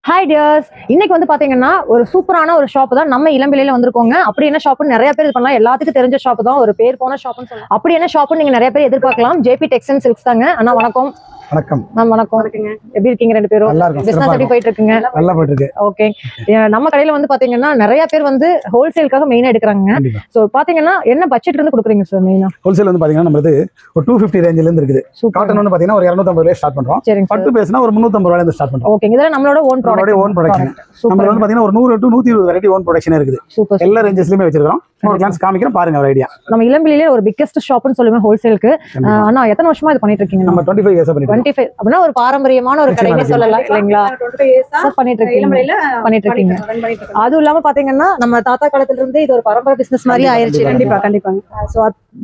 Hi dears, இன்னைக்கு வந்து பாத்தீங்கன்னா ஒரு சூப்பரான ஒரு ஷாப் தான் நம்ம இளம்பிள்ளையில வந்திருக்கோங்க. அப்படி என்ன ஷாப்னு நிறைய பேர் இது பண்ணலாம், எல்லாத்துக்கும் தெரிஞ்ச ஷாப் தான், ஒரு பேர் போன ஷாப்னு சொல்லலாம். அப்படி என்ன ஷாப்னு நீங்க நிறைய பேர் எதிர்பார்க்கலாம். ஜேபி டெக்ஸ்டைல் சில்க்ஸ் தாங்க. அண்ணா வணக்கம். வணக்கம் மேம் வணக்கம். எப்படி இருக்கீங்க ரெண்டு பேரும்? பிசினஸ் எப்படி போயிட்டு இருக்குங்க? நல்லா போயிட்டு இருக்கு. ஓகே, நம்ம கடையில வந்து பாத்தீங்கன்னா நிறைய பேர் வந்து ஹோல்சேலுக்காக மெயினா எடுக்கிறாங்க. சோ பாத்தீங்கன்னா என்ன பட்ஜெட்ல இருந்து கொடுக்குறீங்க சார்? மெயினா ஹோல்சேல் வந்து பாத்தீங்கன்னா நம்மது ஒரு 250 ரேஞ்சில இருந்து இருக்குது. காட்டன் வந்து பாத்தீங்கன்னா ஒரு 250 ரூபாய் ஸ்டார்ட் பண்றோம். பட்டு பேஸ்னா ஒரு 350 ரூபாயில இருந்து ஸ்டார்ட் பண்றோம். ஓகே, இதெல்லாம் நம்மளோட ஓன் ப்ராடக்ட். நம்ம வந்து பாத்தீங்கன்னா ஒரு 100 to 120 வெரைட்டி ஓன் ப்ரொடக்ஷன் இருக்குது. எல்லா ரேஞ்சஸ்லயுமே வச்சிருக்கோம். ஒரு கிளான்ஸ் காமிக்கிறேன் பாருங்க ஒரு ஐடியா. நம்ம இளம்பிள்ளையில ஒரு பிக்கெஸ்ட் ஷாப்னு சொல்லுங்க ஹோல்சேலுக்கு. ஆனா எத்தனை வருஷமா இது பண்ணிட்டு இருக்கீங்க? நம்ம 25 இயர்ஸ் பண்ணிட்டு இருக்கோம். 25 அப்படினா ஒரு பாரம்பரியமான ஒரு கடைனே சொல்லலாம் இல்லீங்களா? 25 இயர்ஸா பண்ணிட்டு இருக்கீங்க. அதுவும் இல்லாம பாத்தீங்கன்னா நம்ம தாத்தா காலத்துல இருந்து இது ஒரு பரம்பரை பிசினஸ் மாதிரி ஆயிருச்சு. கண்டிப்பாங்க. சோ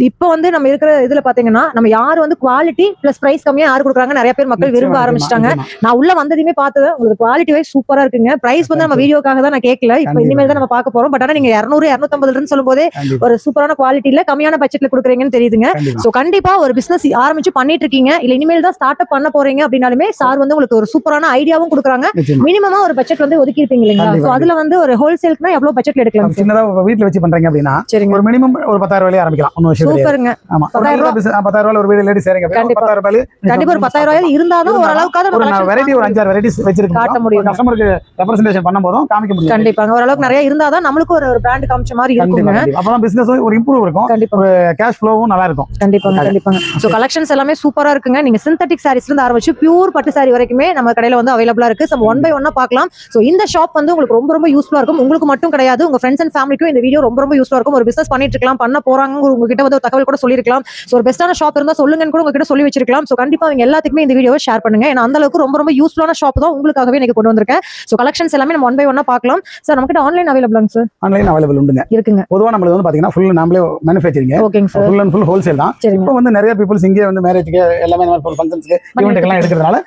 இப்போ வந்து நம்ம இருக்கிற இதுல பாத்தீங்கன்னா நம்ம யாரு வந்து குவாலிட்டி பிளஸ் பிரைஸ் கம்மியா யாரு கொடுக்குறாங்க நிறைய பேர் மக்கள் விரும்ப ஆரம்பிச்சிட்டாங்க. நான் உள்ள வந்ததுமே பார்த்தது உங்களுக்கு குவாலிட்டி வைஸ் சூப்பரா இருக்குங்க. பிரைஸ் வந்து நம்ம வீடியோக்காக தான் நான் கேட்கல, இப்போ இனிமேல் தான் நம்ம பார்க்க போறோம். பட் ஆனா நீங்க 200 250 சொல்லும் போதே ஒரு சூப்பரான குவாலிட்டியில கம்மியான பட்ஜெட்ல கொடுக்குறீங்கன்னு தெரியுதுங்க. சோ கண்டிப்பா ஒரு பிசினஸ் ஆரம்பிச்சு பண்ணிட்டு இருக்கீங்க, இல்ல இனிமேல் தான் ஸ்டார்ட் அப் பண்ண போறீங்க அப்படின்னாலுமே சார் வந்து உங்களுக்கு ஒரு சூப்பரான ஐடியாவும் கொடுக்குறாங்க. மினிமமா ஒரு பட்ஜெட் வந்து ஒதுக்கி இருப்பீங்க இல்லைங்களா? சோ அதுல வந்து ஒரு ஹோல்சேலுக்குனா எவ்வளவு பட்ஜெட்ல எடுக்கலாம்? சின்னதா வீட்ல வச்சு பண்றீங்க அப்படின்னா ஒரு மினிமம் ஒரு 10000 ரூபாயில ஆரம்பிக்கலாம். சூப்பருங்க. ஆமா, 10000 ரூபாய் ஒரு வீடு லேடி சேரிங்க. 10000 ரூபாய் கண்டிப்பா ஒரு 10000 ரூபாய் இருந்தாலும் ஒரு அளவுக்காக ஒரு வெரைட்டி ஒரு 5-6 வெரைட்டிஸ் வச்சிருக்கோம். காட்ட முடியும், கஸ்டமருக்கு ரெப்ரசன்டேஷன் பண்ணும்போது காமிக்க முடியும். கண்டிப்பாங்க, ஒரு அளவுக்கு நிறைய இருந்தாதான் நமக்கு ஒரு பிராண்ட் காமிச்ச மாதிரி இருக்குங்க. அப்பதான் பிசினஸ் ஒரு இம்ப்ரூவ் இருக்கும். ஒரு கேஷ் ஃப்ளோவும் நல்லா இருக்கும். கண்டிப்பாங்க. சோ கலெக்ஷன்ஸ் எல்லாமே சூப்பரா இருக்குங்க. நீங்க சிந்தெடிக் சாரீஸ்ல இருந்து ஆரம்பிச்சு பியூர் பட்டு சாரி வரைக்குமே நம்ம கடையில வந்து அவைலபிளா இருக்கு. சோ ஒன் பை ஒன்னா பார்க்கலாம். சோ இந்த ஷாப் வந்து உங்களுக்கு ரொம்ப யூஸ்ஃபுல்லா இருக்கும். உங்களுக்கு மட்டும் கிடையாது, உங்க ஃப்ரெண்ட்ஸ் அண்ட் ஃபேமிலிக்கும் இந்த வீடியோ ரொம்ப யூஸ்ஃபுல்லா இருக்கும். ஒரு பிசினஸ் பண்ணிட்டு இருக்கலாம், பண்ண போறாங்க, உங்ககிட்ட வந்து ஒரு தகவல் கூட சொல்லிருக்கலாம். சோ ஒரு பெஸ்டான ஷாப் இருந்தா சொல்லுங்கன்னு கூட உங்ககிட்ட சொல்லி வச்சிருக்கலாம். சோ கண்டிப்பா அவங்க எல்லாத்துக்குமே இந்த வீடியோவை ஷேர் பண்ணுங்க. ஏன்னா அந்த அளவுக்கு ரொம்ப யூஸ்ஃபுல்லான ஷாப் தான் உங்களுக்காகவே எனக்கு கொண்டு வந்திருக்கேன். சோ கலெக்ஷன்ஸ் எல்லாமே நம்ம ஒன் பை ஒன்னா பார்க்கலாம். சார் நமக்கு ஆன்லைன் அவைலபிளாங்க சார்? ஆன்லைன் அவைலபிள் உண்டுங்க, இருக்குங்க. பொதுவா நம்மளுக்கு வந்து பாத்தீங்கன்னா ஃபுல் நாமளே மேனுஃபேக்சரிங். ஓகேங்க sir. Full and full wholesale தான். இப்போ வந்து நிறைய பீப்பிள்ஸ் இங்கே வந்து மேரேஜ்க்கு எல்லாமே நம்ம ஃபங்க்ஷன்ஸ்க்கு ஈவென்ட்க்கு எடுக்கிறதுனால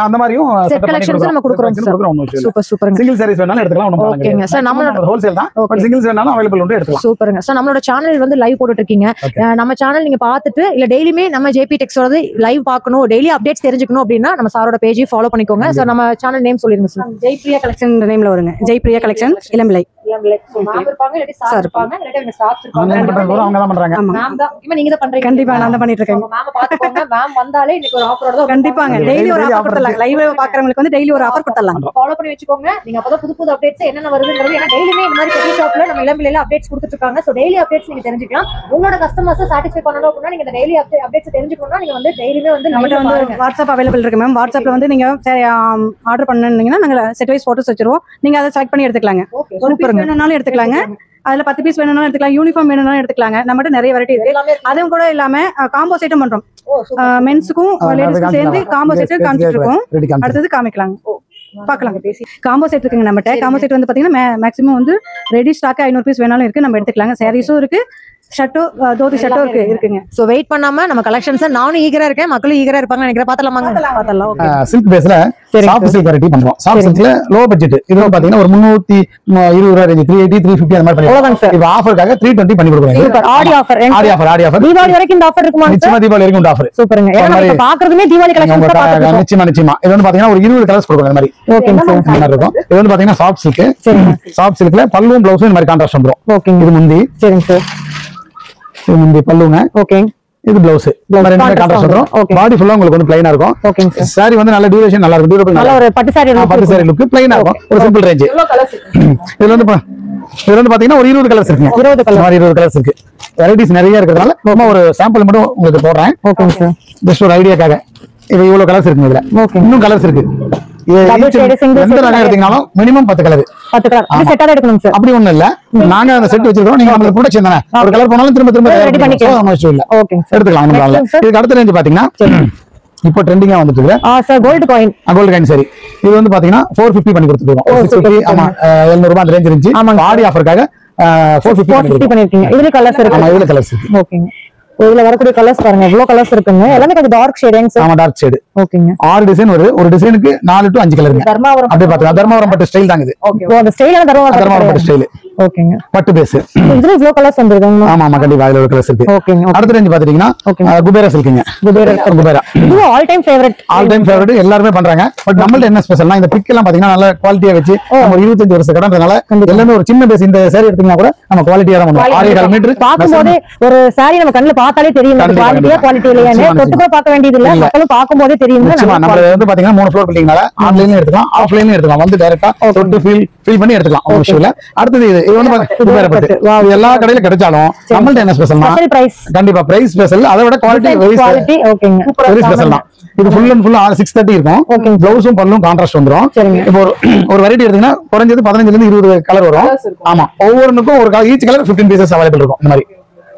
அந்த மாதிரியும் செட் கலெக்ஷன்ஸ் நம்ம கொடுக்குறோம். சூப்பர். சிங்கிள் சாரீஸ் வேணாலும் எடுத்துக்கலாம். ஓகேங்க சார், நம்மளோட ஹோல்சேல் தான். பட் சிங்கிள்ஸ் வேணாலும் அவைலபிள் உண்டு, எடுத்துக்கலாம். சூப்பருங்க சார். நம்மளோட சேனல் வந்து லைவ் போட்டுட்டு இருக்கீங்க. நம்ம சேனல் நீங்க பார்த்துட்டு இல்ல டெய்லியுமே நம்ம ஜேபி டெக்ஸோட லைவ் பார்க்கணும், டெய்லி அப்டேட்ஸ் தெரிஞ்சுக்கணும் அப்படின்னா நம்ம சாரோட பேஜை ஃபாலோ பண்ணிக்கோங்க. சார் நம்ம சேனல் நேம் சொல்லிருங்க சார். ஜெய்பிரியா கலெக்ஷன் நேம்ல வருங்க. ஜெய்பிரியா கலெக்ஷன் இளம்பிள்ளை. கண்டிப்பா நான் தான் பண்ணிட்டு இருக்கேன். கண்டிப்பாங்க டெய்லி ஒரு ஆஃபர் கொடுத்தலாம். லைவ் பாக்குறவங்களுக்கு வந்து டெய்லி ஒரு ஆஃபர் கொடுத்தலாம். ஃபாலோ பண்ணி வெச்சுக்கோங்க. நீங்க அப்பதான் புது அப்டேட்ஸ் என்னென்ன வருதுங்கிறது, ஏன்னா டெய்லியுமே இந்த மாதிரி பெரிய ஷாப்ல நம்ம இளம்பிள்ளையில அப்டேட்ஸ் கொடுத்துட்டு இருக்காங்க. சோ டெய்லி அப்டேட்ஸ் நீங்க தெரிஞ்சுக்கலாம். உங்களோட கஸ்டமர்ஸ் சாட்டிஸ்ஃபை பண்ணணும் அப்படின்னா நீங்க டெய்லி அப்டேட்ஸ் தெரிஞ்சுக்கணும்னா நீங்க வந்து டெய்லியுமே வந்து நம்மகிட்ட வந்து வாட்ஸ்அப் அவைலபிள் இருக்கு மேம். வாட்ஸ்அப்ல வந்து நீங்க ஆர்டர் பண்ணீங்கன்னா நாங்க செட் வைஸ் போட்டோஸ் வச்சிருவோம். நீங்க அதை செலக்ட் பண்ணி எடுத்துக்கலாங்க. ஒரு பீஸ் வேணும்னாலும் எடுத்துக்கலாங்க, அதுல 10 பீஸ் வேணும்னாலும் எடுத்துக்கலாம், யூனிஃபார்ம் வேணும்னாலும் எடுத்துக்கலாங்க. நம்மகிட்ட நிறைய வெரைட்டி இருக்கு. அதுவும் கூட இல்லாம காம்போ செட்டும் பண்றோம். மென்ஸுக்கும் லேடிஸ்க்கும் சேர்ந்து காம்போ செட் காமிச்சிட்டு இருக்கோம். அடுத்தது காமிக்கலாங்க, பார்க்கலாம். காம்போ செட் இருக்குங்க நம்மகிட்ட. காம்போ செட் வந்து பாத்தீங்கன்னா மேக்ஸிமம் வந்து ரெடி ஸ்டாக் 500 பீஸ் வேணாலும் இருக்கு, நம்ம எடுத்துக்கலாங்க. சாரீஸும் இருக்கு, ஷர்ட்டோ தோதி ஷர்ட்டோ இருக்குங்க. சோ வெயிட் பண்ணாம நம்ம கலெக்ஷன்ஸ் நானும் ஈகரா இருக்கேன், மக்களும் ஈகரா இருப்பாங்க நினைக்கிறேன். பார்த்தலாம். ஓகே, சில்க் பேஸ்ல சாஃப்ட் சில்க் வெரைட்டி பண்றோம். சாஃப்ட் சில்க்ல லோ பட்ஜெட் இது பாத்தீங்கன்னா ஒரு 320 ரூபாய் ரேஞ்ச், 380 350 அந்த மாதிரி பண்ணிருக்கோம். இப்போ ஆஃபர்க்காக 320 பண்ணி கொடுக்குறோம். சூப்பர். ஆடி ஆஃபர் தீபாவளி வரைக்கும் இந்த ஆஃபர் இருக்குமா? நிச்சயமா தீபாவளி வரைக்கும் இந்த ஆஃபர். சூப்பருங்க. ஏன்னா நம்ம பாக்குறதுமே தீபாவளி கலெக்ஷன்ஸ் தான் பாத்துறோம். நிச்சயமா இது வந்து பாத்தீங்கன்னா ஒரு 20 கலர்ஸ் கொடுக்குறோம். இந்த மாதிரி ஓகேங்க சார் இருக்கும். இது வந்து பாத்தீங்கன்னா சாஃப்ட் சில்க். சாஃப்ட் சில்க்ல பல்லும் ப்ளவுஸும் இந்த மாதிரி கான்ட்ராஸ்ட் வந்துரும். ஓகேங்க. இது முந்தி. சரிங்க சார். இது முந்தி பல்லுங்க. ஓகே. இது ப்ளவுஸ். ரெண்டுமே கான்ட்ராஸ்ட் வந்துரும். பாடி ஃபுல்லா உங்களுக்கு வந்து ப்ளைனா இருக்கும். ஓகேங்க. சாரி வந்து நல்ல டியூரேஷன் நல்லா இருக்கும். டியூரபிள் நல்ல ஒரு பட்டு சாரி லுக் ப்ளைனா இருக்கும். ஒரு சிம்பிள் ரேஞ்ச். இதுல வந்து பாத்தீங்கன்னா ஒரு 20 கலர்ஸ் இருக்குங்க. 20 கலர்ஸ் இருக்கு. வெரைட்டிஸ் நிறைய இருக்கிறதுனால நம்ம ஒரு சாம்பிள் மட்டும் உங்களுக்கு போடுறேன். ஓகேங்க சார். ஜஸ்ட் ஒரு ஐடியாக்காக. இது இவ்வளவு கலர்ஸ் இருக்குங்க. இதுல இன்னும் கலர்ஸ் இருக்கு. எந்த ரகம் எடுத்தீங்கனாலும் மினிமம் 10 கலர். 10 கலர் செட்டா எடுக்கணும் சார். அப்படி ஒண்ணும் இல்ல, நாங்க அந்த செட் வச்சிருக்கோம். நீங்க நம்ம ப்ரொடக்ஷன் தானே, ஒரு கலர் போனாலும் திரும்ப ரெடி பண்ணிக்கலாம். அவசியம் இல்ல. ஓகேங்க சார், எடுத்துக்கலாம். இதுக்கு அடுத்த ரேஞ்ச் பாத்தீங்கன்னா இப்போ ட்ரெண்டிங்கா வந்துட்டு இருக்கு சார் கோல்ட் காயின் சரி. இது வந்து பாத்தீங்கன்னா 450 பண்ணி கொடுத்துருக்கோம். 650 ஆமா 700 ரூபாய் அந்த ரேஞ்ச் இருந்துச்சு. ஆடி ஆஃபருக்காக 450 பண்ணிருக்கீங்க. இதுல கலர்ஸ் இருக்கு. ஆமா இதுல கலர்ஸ் இருக்கு. ஓகேங்க. இதுல வரக்கூடிய கலர்ஸ் பாருங்க, எவ்வளவு கலர்ஸ் இருக்குங்க. எல்லாமே கொஞ்சம் டார்க் ஷேடிங் சார். ஆமா டார்க் ஷேட். ஓகேங்க. 6 டிசைன் வருது. ஒரு டிசைனுக்கு 4 to 5 கலருங்க. தர்மாவரம் அப்படியே பாத்துங்க. தர்மாவரம் பட்டு ஸ்டைல் தாங்க இது. ஓகே. அந்த ஸ்டைலான தர்மாவரம் பட்டு ஸ்டைல். ஓகேங்க. பட்டு பேஸ். இதுல இவ்ளோ கலர்ஸ் வந்திருக்காங்க. ஆமா ஆமா கண்டிப்பா இதுல ஒரு கலர்ஸ் இருக்கு. ஓகேங்க. அடுத்த ரேஞ்ச் பாத்தீங்கன்னா குபேரா சில்க்ங்க. குபேரா இது ஆல் டைம் ஃபேவரட் எல்லாரும் பண்றாங்க. பட் நம்மள்ட்ட என்ன ஸ்பெஷல்னா இந்த பிக் எல்லாம் பாத்தீங்கன்னா நல்ல குவாலிட்டியா வச்சு நம்ம 25 வருஷம் கடன்றதால எல்லாமே ஒரு சின்ன பேஸ் இந்த saree எடுத்தீங்கன்னா கூட நம்ம குவாலிட்டியா தான் பண்ணுவோம். 6.5 மீட்டர் பாக்கும்போதே ஒரு saree நம்ம கண்ணுல பார்த்தாலே தெரியும் அது குவாலிட்டி இல்லையானே. தொட்டுக்க பார்க்க வேண்டியது இல்ல, மக்களும் பாக்கும்போதே தெரியும். நம்ம வந்து பாத்தீங்கன்னா 3 ஃப்ளோர் பில்டிங்னால ஆன்லைன்லயும் எடுத்துக்கலாம் ஆஃப்லைன்லயும் எடுத்துக்கலாம். வந்து டைரக்டா தொட்டு ஃபீல் பண்ணி எடுத்துக்கலாம். ஒரு விஷயம் இல்ல. அடுத்து இது வந்து குபேரா பட்டு எல்லா கடையில கிடைச்சாலும் நம்மள்ட்ட என்ன ஸ்பெஷல்னா கண்டிப்பா பிரைஸ் ஸ்பெஷல். அதை விட குவாலிட்டி வெரி ஸ்பெஷல் தான். இது ஃபுல் அண்ட் ஃபுல் 630 இருக்கும். ப்ளவுஸும் பல்லும் கான்ட்ராஸ்ட் வந்துரும். இப்போ ஒரு வெரைட்டி எடுத்தீங்கன்னா குறைஞ்சது 15 ல இருந்து 20 கலர் வரும். ஆமா ஒவ்வொருக்கும் ஒரு ஈச் கலர் 15 பீசஸ் அவைலபிள் இருக்கும். இந்த மாதிரி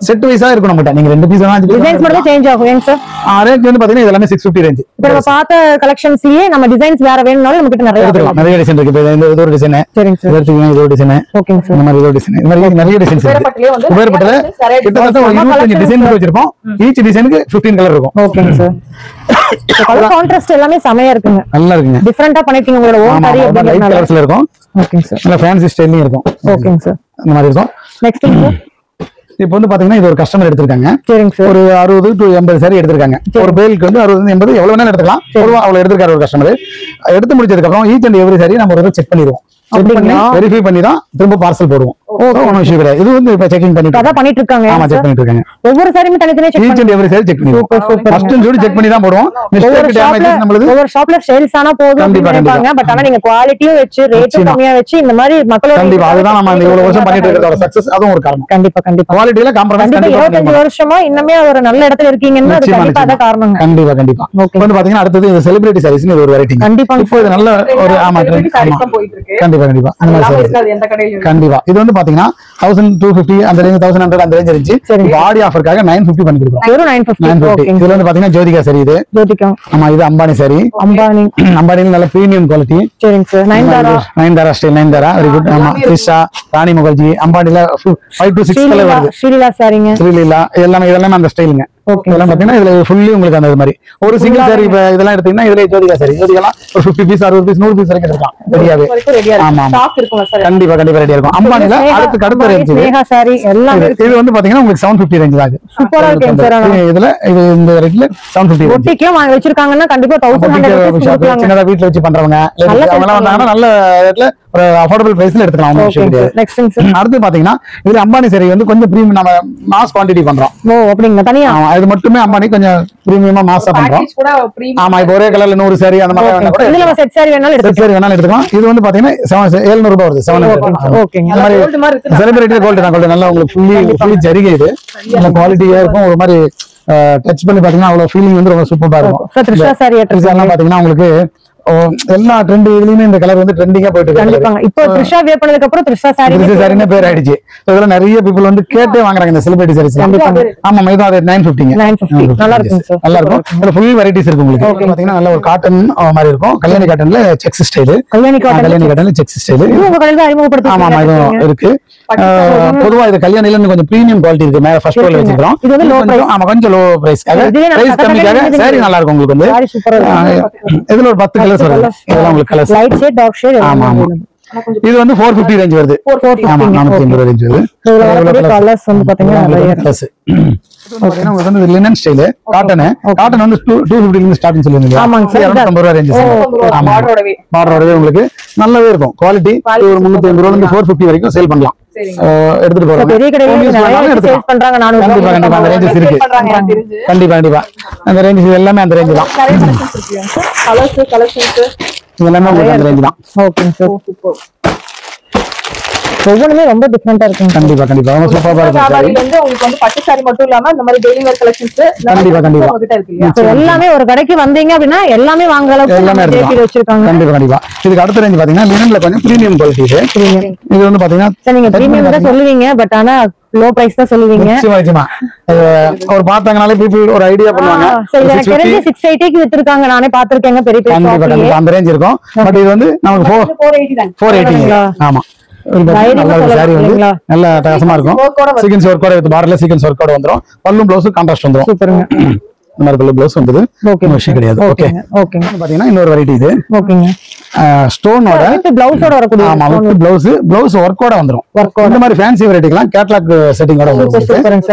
செட் வைஸா இருக்கும் நம்மட்ட. நீங்க 2 பீஸ் வேணா 5 பீஸ் டிசைன்ஸ் மட்டும் சேஞ்ச் ஆகும். ஏங்க சார் ரேஞ்ச் வந்து பாத்தீங்கன்னா இதெல்லாம் 650 ரேஞ்ச். இப்போ நம்ம பார்த்த கலெக்ஷன்ஸ்லயே நம்ம டிசைன்ஸ் வேற வேணும்னாலும் நம்ம கிட்ட நிறைய எடுத்துக்கலாம். நிறைய டிசைன் இருக்கு. இப்போ இந்த ஒரு டிசைன் சரிங்க சார் எடுத்துக்கலாம். இது ஒரு டிசைன் ஓகேங்க சார். இந்த மாதிரி ஒரு டிசைன் இந்த மாதிரி நிறைய டிசைன்ஸ் இருக்கு. குபேரப்பட்டல கிட்டத்தட்ட ஒரு 25 டிசைன் வச்சிருப்போம். ஈச் டிசைனுக்கு 15 கலர் இருக்கும். ஓகேங்க சார். கலர் கான்ட்ராஸ்ட் எல்லாமே செமையா இருக்குங்க. நல்லா இருக்குங்க. டிஃபரெண்டா பண்ணிருக்கீங்க உங்களோட ஓன் சாரி லைட் கலர்ஸ்ல இருக்கும். ஓகேங்க சார். நல்ல ஃபேன்சி ஸ்டைல்லயும் இருக்கும். ஓகேங்க சார். இந்த மாதிரி இருக்கும். நெக்ஸ்ட் சார் இப்போ வந்து பாத்தீங்கன்னா இது ஒரு கஸ்டமர் எடுத்திருக்காங்க. சரிங்க சார். ஒரு 60 to 80 saree எடுத்திருக்காங்க. ஒரு பேலுக்கு வந்து 60 to 80 எவ்வளவு வேணாலும் எடுத்துக்கலாம். அவ்வளவு எடுத்திருக்காரு ஒரு கஸ்டமர். எடுத்து முடிச்சதுக்கு அப்புறம் ஈச் அண்ட் எவ்ரி saree நம்ம ஒரு செக் பண்ணிடுவோம். செக் பண்ணி வெரிஃபை பண்ணி தான் திரும்ப பார்சல் போடுவோம். ஒன்னும் இஷ்யூ கிடையாது. இது வந்து இப்ப செக்கிங் பண்ணிட்டு அதான் பண்ணிட்டு இருக்காங்க. ஆமா செக் பண்ணிட்டு இருக்காங்க. ஒவ்வொரு சாரியும் தனித்தனியா check each and every saree check பண்ணிடுவோம். ஃபர்ஸ்ட் ஜோடி செக் பண்ணி தான் போடுவோம். மிஸ்டேக் டேமேஜ் நம்மளுது ஒவ்வொரு ஷாப்ல சேல்ஸ் ஆனா போதும் நினைப்பாங்க. பட் ஆனா நீங்க குவாலிட்டியும் வெச்சு ரேட்டும் கம்மியா வெச்சு இந்த மாதிரி மக்களோட கண்டிப்பா அதுதான் நம்ம இந்த இவ்வளவு வருஷம் பண்ணிட்டு இருக்கறதோட சக்சஸ். அதுவும் ஒரு காரணம். கண்டிப்பா குவாலிட்டில காம்ப்ரமைஸ் கண்டிப்பா 25 வருஷமா இன்னமே ஒரு நல்ல இடத்துல இருக்கீங்கன்னா அது கண்டிப்பா அத காரணம். கண்டிப்பா வந்து பாத்தீங்கன்னா அடுத்து இந்த செலிபிரிட்டி சாரீஸ் இது ஒரு வெரைட்டி. கண்டிப்பா இப்போ இது நல்ல ஒரு ஆமா ட்ரெண்ட் போயிட்டு இருக்கு. கண்டிப்பா அந்த மாதிரி எந்த கடையில கண்டிப்பா இது வந்து பாத்தீங்கன்னா 1250 அந்த ரேஞ்ச் 1100 அந்த ரேஞ்ச் இருந்துச்சு. பாடி ஆஃபர்க்காக 950 பண்ணி கொடுக்கிறோம். வெறும் 950. இதுல வந்து பாத்தீங்கன்னா ஜோதிகா சாரி. இது ஜோதிகா ஆமா இது அம்பானி சாரி. அம்பானில நல்ல பிரீமியம் குவாலிட்டி. சரிங்க sir. Nayanthara style. Nayanthara very good. ஆமா திரிஷா ராணி முகர்ஜி அம்பானில 5 to 6 கலர் வருது. ஸ்ரீலீலா சாரிங்க. ஸ்ரீலீலா இதெல்லாம் அந்த ஸ்டைலுங்க. இதெல்லாம் பாத்தீங்கன்னா இதுல ஃபுல்லி உங்களுக்கு அந்த மாதிரி ஒரு சிங்கிள் சாரி இப்ப இதெல்லாம் எடுத்தீங்கன்னா இதுல ஜோதிகா சாரி. ஜோதிகாலாம் ஒரு 50 பீஸ் 60 பீஸ் 100 பீஸ் வரைக்கும் எடுக்கலாம். ரெடியாவே ஆமா ஸ்டாக் இருக்கும் சார். கண்டிப்பா ரெடியா இருக்கும். அம்பானில அடுத்த ரேஞ்ச் ஸ்னேகா சாரி எல்லாம் இது வந்து பாத்தீங்கன்னா உங்களுக்கு 750 ரேஞ்ச் தான். சூப்பரா இருக்கு சார். இதுல இது இந்த ரேட்ல 750 ஒட்டிக்கே வாங்க வச்சிருக்காங்கன்னா கண்டிப்பா 1100 சின்னதா வீட்ல வச்சு பண்றவங்க அவங்கலாம் வந்தாங்கன்னா நல்ல ரேட்ல ஒரு அஃபோர்டபிள் பிரைஸ்ல எடுத்துக்கலாம். அடுத்து பாத்தீங்கன்னா இதுல அம்பானி சாரி வந்து கொஞ்சம் பிரீமியம் நம்ம மாஸ் குவாண்டிட்டி பண்றோம். ஓ அப்படிங்க தனியா இது மட்டுமே அம்பானி கொஞ்சம் பிரீமியமா மாஸா பண்றோம். ஆமா இப்போ ஒரே கலர்ல 100 சாரி அந்த மாதிரி வேணா கூட இதுல செட் சாரி வேணாலும் எடுத்துக்கலாம். இது வந்து பாத்தீங்கன்னா 700 ரூபாய் வருது. 700. ஓகே இந்த மாதிரி செலிபிரிட்டி கோல்ட் தான். கோல்ட் நல்லா உங்களுக்கு ஃபுல்லி ஜரிகை. இது நல்ல குவாலிட்டியா இருக்கும். ஒரு மாதிரி டச் பண்ணி பாத்தீங்கன்னா அவ்வளவு ஃபீலிங் வந்து ரொம்ப சூப்பரா இருக்கும். த்ரிஷா சாரி எல்லாம் பாத்தீங்கன்னா உங்களுக்கு எல்லா ட்ரெண்ட் இதுலயுமே இந்த கலர் வந்து ட்ரெண்டிங்கா போயிட்டு இருக்கு. இப்போ த்ரிஷா வேர் பண்ணதுக்கு அப்புறம் த்ரிஷா சாரின்னு பேர் ஆயிடுச்சு. இதெல்லாம் நிறைய people வந்து கேட்டே வாங்குறாங்க இந்த செலிபிரிட்டி சாரீஸ். ஆமா இது அது 950. நல்லா இருக்கும் சார். நல்லா இருக்கும். இதுல ஃபுல் வெரைட்டிஸ் இருக்கு உங்களுக்கு. பாத்தீங்கன்னா நல்ல ஒரு காட்டன் மாதிரி இருக்கும். கல்யாணி காட்டன்ல செக்ஸ் ஸ்டைல். கல்யாணி காட்டன்ல செக்ஸ் ஸ்டைல். இது உங்க கடையில அறிமுகப்படுத்தி ஆமா இதுவும் இருக்கு. பொதுவா இது கல்யாணில கொஞ்சம் பிரீமியம் குவாலிட்டி இருக்கு. மேல ஃபர்ஸ்ட் ஃப்ளோர்ல வச்சிருக்கோம். இது வந்து லோ பிரைஸ். ஆமா கொஞ்சம் லோ பிரைஸ்க்காக பிரைஸ் கம்மிக்காக சாரி நல்லா இருக்கும் உங்களுக்கு வந்து. இதுல ஒரு 10 கலர்ஸ் வருது. இதெல்லாம் உங்களுக்கு colours light shade dark shade ஆமா இது வந்து 450 ரேஞ்ச் வருது. ஆமா 450 ரேஞ்ச் வருது. இதுல கலர்ஸ் வந்து பாத்தீங்கன்னா நிறைய கலர்ஸ். பாத்தீங்கன்னா உங்களுக்கு வந்து லினன் ஸ்டைல் காட்டன் வந்து 250 ல இருந்து ஸ்டார்ட்னு சொல்லுவீங்க. ஆமாங்க சார் 250 ரூபாய் ரேஞ்ச். ஆமா பார்டரோடவே உங்களுக்கு நல்லாவே இருக்கும். குவாலிட்டி ஒரு 350 ரூபாயில இருந்து 450 வரைக்கும் சேல் பண்ணலாம். எடுத்துட்டு போறோம். பெரிய கடையில நிறைய சேல் பண்றாங்க. நானும் கண்டிப்பா அந்த ரேஞ்சஸ் இருக்கு. கண்டிப்பா அந்த ரேஞ்சஸ் எல்லாமே அந்த ரேஞ்ச் தான். கலெக்ஷன்ஸ் எல்லாமே உங்களுக்கு அந்த ரேஞ்ச் தான். Okay sir super. ஒவ்வொன்றுமே ரொம்ப டிஃபரெண்டா இருக்கும். கண்டிப்பா ரொம்ப சூப்பரா இருக்கும். சாரில இருந்து உங்களுக்கு வந்து பட்டு சாரி மட்டும் இல்லாம இந்த மாதிரி டெய்லி வேர் கலெக்ஷன்ஸ் கண்டிப்பா உங்ககிட்ட இருக்கு. எல்லாமே ஒரு கடைக்கு வந்தீங்க அப்படினா எல்லாமே வாங்குற அளவுக்கு எல்லாமே வச்சிருக்காங்க. கண்டிப்பா இதுக்கு அடுத்த ரேஞ்ச் பாத்தீங்கன்னா லினன்ல கொஞ்சம் பிரீமியம் குவாலிட்டி இது. இது வந்து பாத்தீங்கன்னா சார் நீங்க பிரீமியம் தான் சொல்லுவீங்க. பட் ஆனா லோ பிரைஸ் தான் சொல்லுவீங்க. நிச்சயமா ஒரு பார்த்தாங்கனாலே people ஒரு ஐடியா பண்ணுவாங்க. எனக்கு தெரிஞ்ச 680 க்கு வித்துருக்காங்க. நானே பாத்துர்க்கேங்க பெரிய பெரிய கண்டிப்பா அந்த ரேஞ்ச் இருக்கும். பட் இது வந்து நமக்கு 480 தான். 480 ஆமா சாரி வந்து நல்ல அட்டகாசமா இருக்கும். சீக்வென்ஸ் ஒர்க் கூட வித் பார்டர்ல சீக்வென்ஸ் ஒர்க் கூட வந்துரும். பல்லும் ப்ளவுஸ் கான்ட்ராஸ்ட் வந்துரும். சூப்பர்ங்க. இந்த மாதிரி பல்லு ப்ளவுஸ் வந்தது. ஓகே விஷயம் கிடையாது. ஓகே பாத்தீங்கன்னா இன்னொரு வெரைட்டி இது. ஓகேங்க ஸ்டோனோட பிளவுஸோட வரக்கூடிய ஆமா வித் பிளவுஸ் ஒர்க்கோட வந்துரும். இந்த மாதிரி ஃபேன்சி வெரைட்டிலாம் கேட்டலாக் செட்டிங்கோட வந்துரும்.